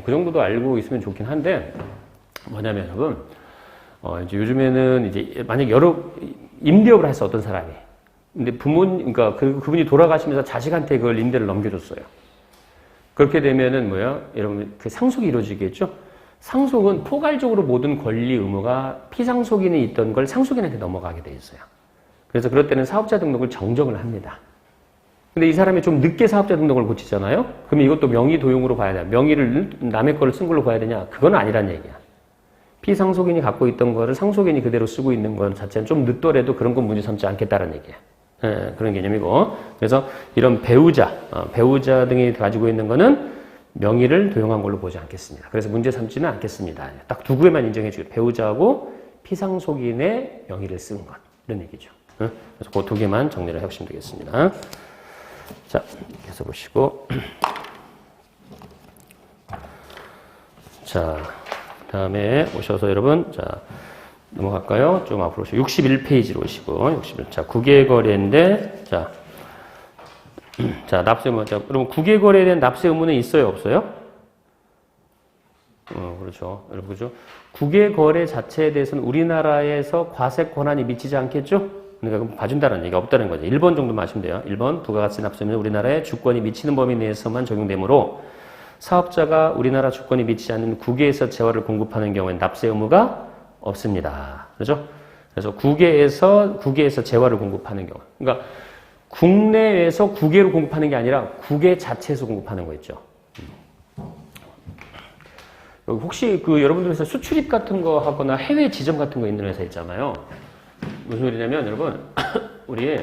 정도도 알고 있으면 좋긴 한데, 뭐냐면 여러분, 이제 요즘에는 이제 만약 임대업을 했어, 어떤 사람이. 근데 그러니까 그분이 돌아가시면서 자식한테 그걸 임대를 넘겨줬어요. 그렇게 되면은 여러분, 그 상속이 이루어지겠죠? 상속은 포괄적으로 모든 권리 의무가 피상속인이 있던 걸 상속인한테 넘어가게 돼 있어요. 그래서 그럴 때는 사업자 등록을 정정을 합니다. 근데 이 사람이 좀 늦게 사업자 등록을 고치잖아요? 그러면 이것도 명의 도용으로 봐야 돼요. 명의를 남의 거를 쓴 걸로 봐야 되냐? 그건 아니란 얘기야. 피상속인이 갖고 있던 거를 상속인이 그대로 쓰고 있는 것 자체는 좀 늦더라도 그런 건 문제 삼지 않겠다는 얘기야. 그런 개념이고. 그래서 이런 배우자 등이 가지고 있는 거는 명의를 도용한 걸로 보지 않겠습니다. 그래서 문제 삼지는 않겠습니다. 딱 두 구에만 인정해 주고 배우자하고 피상속인의 명의를 쓴 것. 이런 얘기죠. 그래서 그 두 개만 정리를 해보시면 되겠습니다. 자, 계속 보시고. 자, 다음에 오셔서 여러분, 자, 넘어갈까요? 좀 앞으로 오시고. 61페이지로 오시고. 자, 국외거래인데, 자, 납세 의무. 자, 그럼 국외거래에 대한 납세 의무는 있어요? 없어요? 그렇죠. 여러분, 그죠? 국외 거래 자체에 대해서는 우리나라에서 과세 권한이 미치지 않겠죠? 그러니까 그럼 봐준다는 얘기가 없다는 거죠. 1번 정도만 아시면 돼요. 1번 부가가치 납세는 우리나라의 주권이 미치는 범위 내에서만 적용되므로 사업자가 우리나라 주권이 미치지 않는 국외에서 재화를 공급하는 경우엔 납세 의무가 없습니다. 그렇죠? 그래서 국외에서 재화를 공급하는 경우. 그러니까 국내에서 국외로 공급하는 게 아니라 국외 자체에서 공급하는 거 있죠. 혹시 그 여러분들 회사 수출입 같은 거 하거나 해외 지점 같은 거 있는 회사 있잖아요. 무슨 소리냐면 여러분 우리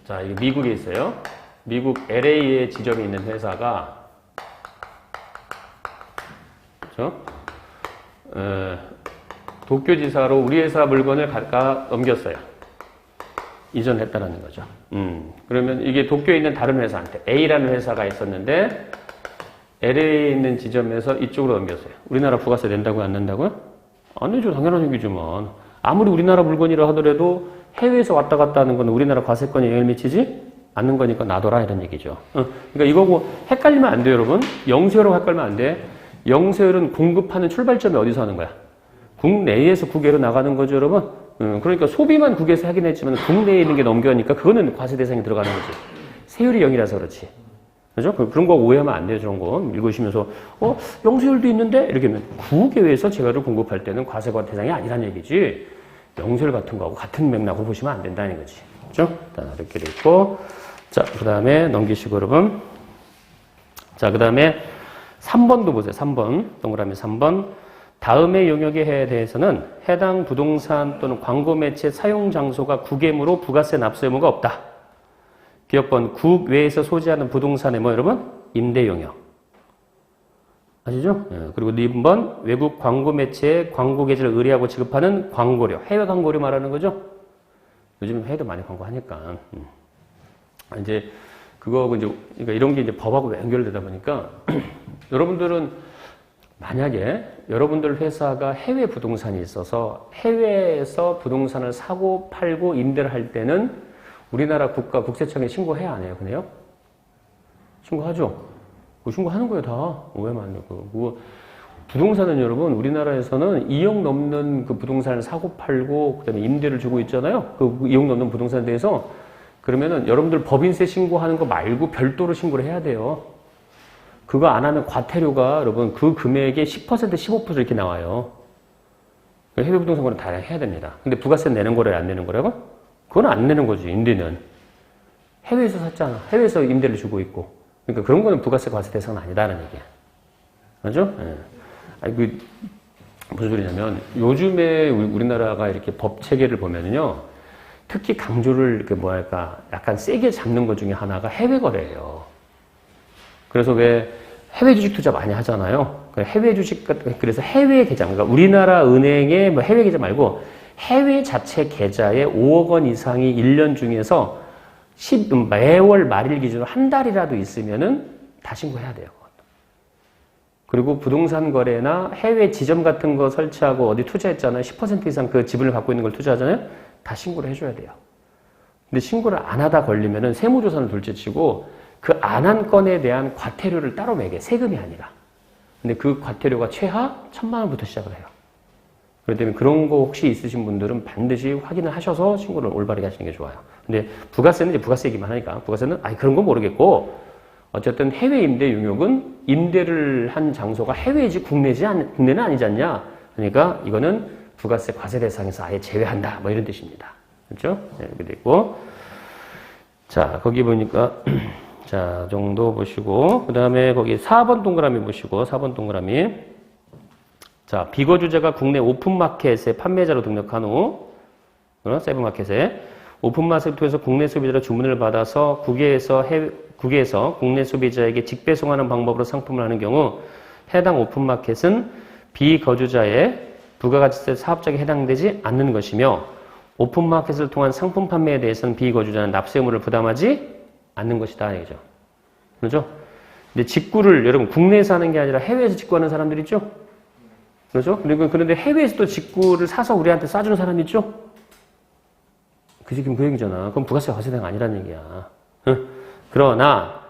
자, 이게 미국에 있어요. 미국 LA에 지점이 있는 회사가 그렇죠? 도쿄지사로 우리 회사 물건을 갖다 넘겼어요. 이전했다라는 거죠. 그러면 이게 도쿄에 있는 다른 회사한테 A라는 회사가 있었는데 LA에 있는 지점에서 이쪽으로 넘겼어요. 우리나라 부가세 낸다고요? 안 낸다고요? 안 내죠. 당연한 얘기지만. 아무리 우리나라 물건이라 하더라도 해외에서 왔다 갔다 하는 건 우리나라 과세권에 영향을 미치지 않는 거니까 놔둬라 이런 얘기죠. 그러니까 이거고 헷갈리면 안 돼요, 여러분. 영세율하고 헷갈리면 안 돼. 영세율은 공급하는 출발점이 어디서 하는 거야? 국내에서 국외로 나가는 거죠, 여러분. 그러니까 소비만 국외에서 하긴 했지만 국내에 있는 게 넘겨니까 그거는 과세 대상에 들어가는 거지. 세율이 0이라서 그렇지. 그죠? 그런 거 오해하면 안 돼요, 저런 거. 읽으시면서, 영세율도 있는데? 이렇게 하면 국외에서 재화를 공급할 때는 과세관 대상이 아니란 얘기지. 영세율 같은 거하고 같은 맥락으로 보시면 안 된다는 거지. 그죠? 이렇게 돼 있고. 자, 그 다음에 넘기시고, 여러분. 자, 그 다음에 3번도 보세요. 3번. 동그라미 3번. 다음의 용역에 해에 대해서는 해당 부동산 또는 광고 매체 사용 장소가 국외무로 부가세 납세 의무가 없다. 기업번 국외에서 소지하는 부동산의 뭐 여러분? 임대 용역. 아시죠? 그리고 2번 외국 광고 매체에 광고 계좌를 의뢰하고 지급하는 광고료. 해외 광고료 말하는 거죠? 요즘 해외도 많이 광고하니까. 이제 그거하고 이제 그러니까 이런 게 이제 법하고 연결되다 보니까 여러분들은 만약에 여러분들 회사가 해외 부동산이 있어서 해외에서 부동산을 사고 팔고 임대를 할 때는 우리나라 국세청에 신고해야 안 해요? 그래요? 신고하죠? 신고하는 거예요, 다. 오해만 안 되고. 부동산은 여러분, 우리나라에서는 2억 넘는 그 부동산을 사고 팔고, 그 다음에 임대를 주고 있잖아요? 그 2억 넘는 부동산에 대해서. 그러면은 여러분들 법인세 신고하는 거 말고 별도로 신고를 해야 돼요. 그거 안 하면 과태료가 여러분 그 금액의 10%, 15% 이렇게 나와요. 해외 부동산권은 다 해야 됩니다. 근데 부가세 내는 거래요, 안 내는 거라고? 그건 안 내는 거지, 임대는. 해외에서 샀잖아. 해외에서 임대를 주고 있고. 그러니까 그런 거는 부가세 과세 대상은 아니다라는 얘기야. 맞죠? 예. 아니, 무슨 소리냐면, 요즘에 우리나라가 이렇게 법 체계를 보면은요, 특히 강조를, 약간 세게 잡는 것 중에 하나가 해외 거래예요. 그래서 왜 해외 주식 투자 많이 하잖아요. 해외 주식, 그래서 해외 계좌, 그러니까 우리나라 은행의 뭐 해외 계좌 말고 해외 자체 계좌에 5억 원 이상이 1년 중에서 매월 말일 기준으로 한 달이라도 있으면은 다 신고해야 돼요. 그리고 부동산 거래나 해외 지점 같은 거 설치하고 어디 투자했잖아요. 10% 이상 그 지분을 갖고 있는 걸 투자하잖아요. 다 신고를 해줘야 돼요. 근데 신고를 안 하다 걸리면은 세무조사는 둘째치고 그 안 한 건에 대한 과태료를 따로 매게. 세금이 아니라. 근데 그 과태료가 최하 1,000만 원부터 시작을 해요. 그렇기 때문에 그런 거 혹시 있으신 분들은 반드시 확인을 하셔서 신고를 올바르게 하시는 게 좋아요. 근데 부가세는 이제 부가세 얘기만 하니까 부가세는 그런 건 모르겠고 어쨌든 해외 임대 용역은 임대를 한 장소가 해외이지 국내는 아니지 않냐. 그러니까 이거는 부가세 과세 대상에서 아예 제외한다. 뭐 이런 뜻입니다. 그렇죠? 네, 이렇게 돼 있고. 자, 거기 보니까 자, 정도 보시고 그다음에 거기 4번 동그라미 보시고 4번 동그라미. 자, 비거주자가 국내 오픈마켓에 판매자로 등록한 후, 세븐마켓에 오픈마켓을 통해서 국내 소비자로 주문을 받아서 국외에서 국내 소비자에게 직배송하는 방법으로 상품을 하는 경우 해당 오픈마켓은 비거주자의 부가가치세 사업장에 해당되지 않는 것이며 오픈마켓을 통한 상품 판매에 대해서는 비거주자는 납세 의무를 부담하지 않는 것이다. 얘기죠. 그렇죠? 근데 직구를 여러분 국내에서 하는 게 아니라 해외에서 직구하는 사람들 있죠? 그렇죠? 그런데 해외에서도 직구를 사서 우리한테 싸주는 사람 있죠? 그 지금 그 얘기잖아. 그럼 부가세 과세 대상 아니라는 얘기야. 그러나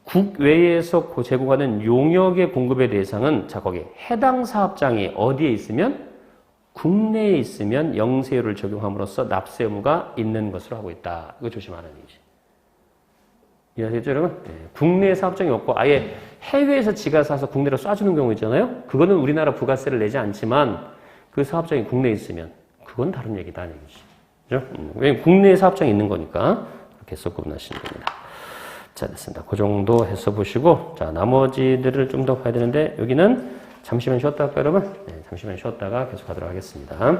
국외에서 제공하는 용역의 공급의 대상은 자 거기 해당 사업장이 어디에 있으면 국내에 있으면 영세율을 적용함으로써 납세 의무가 있는 것으로 하고 있다. 이거 조심하는 얘기지. 이해하셨죠, 여러분? 네. 국내 사업장이 없고 아예 해외에서 지가 사서 국내로 쏴주는 경우 있잖아요. 그거는 우리나라 부가세를 내지 않지만 그 사업장이 국내에 있으면 그건 다른 얘기다 얘기지. 그죠? 왜냐면 국내에 사업장이 있는 거니까 그렇게 해서 구분하시면 됩니다. 자, 됐습니다. 그 정도 해서 보시고 자, 나머지들을 좀 더 봐야 되는데 여기는 잠시만 쉬었다 할까요, 여러분? 네, 잠시만 쉬었다가 계속 하도록 하겠습니다.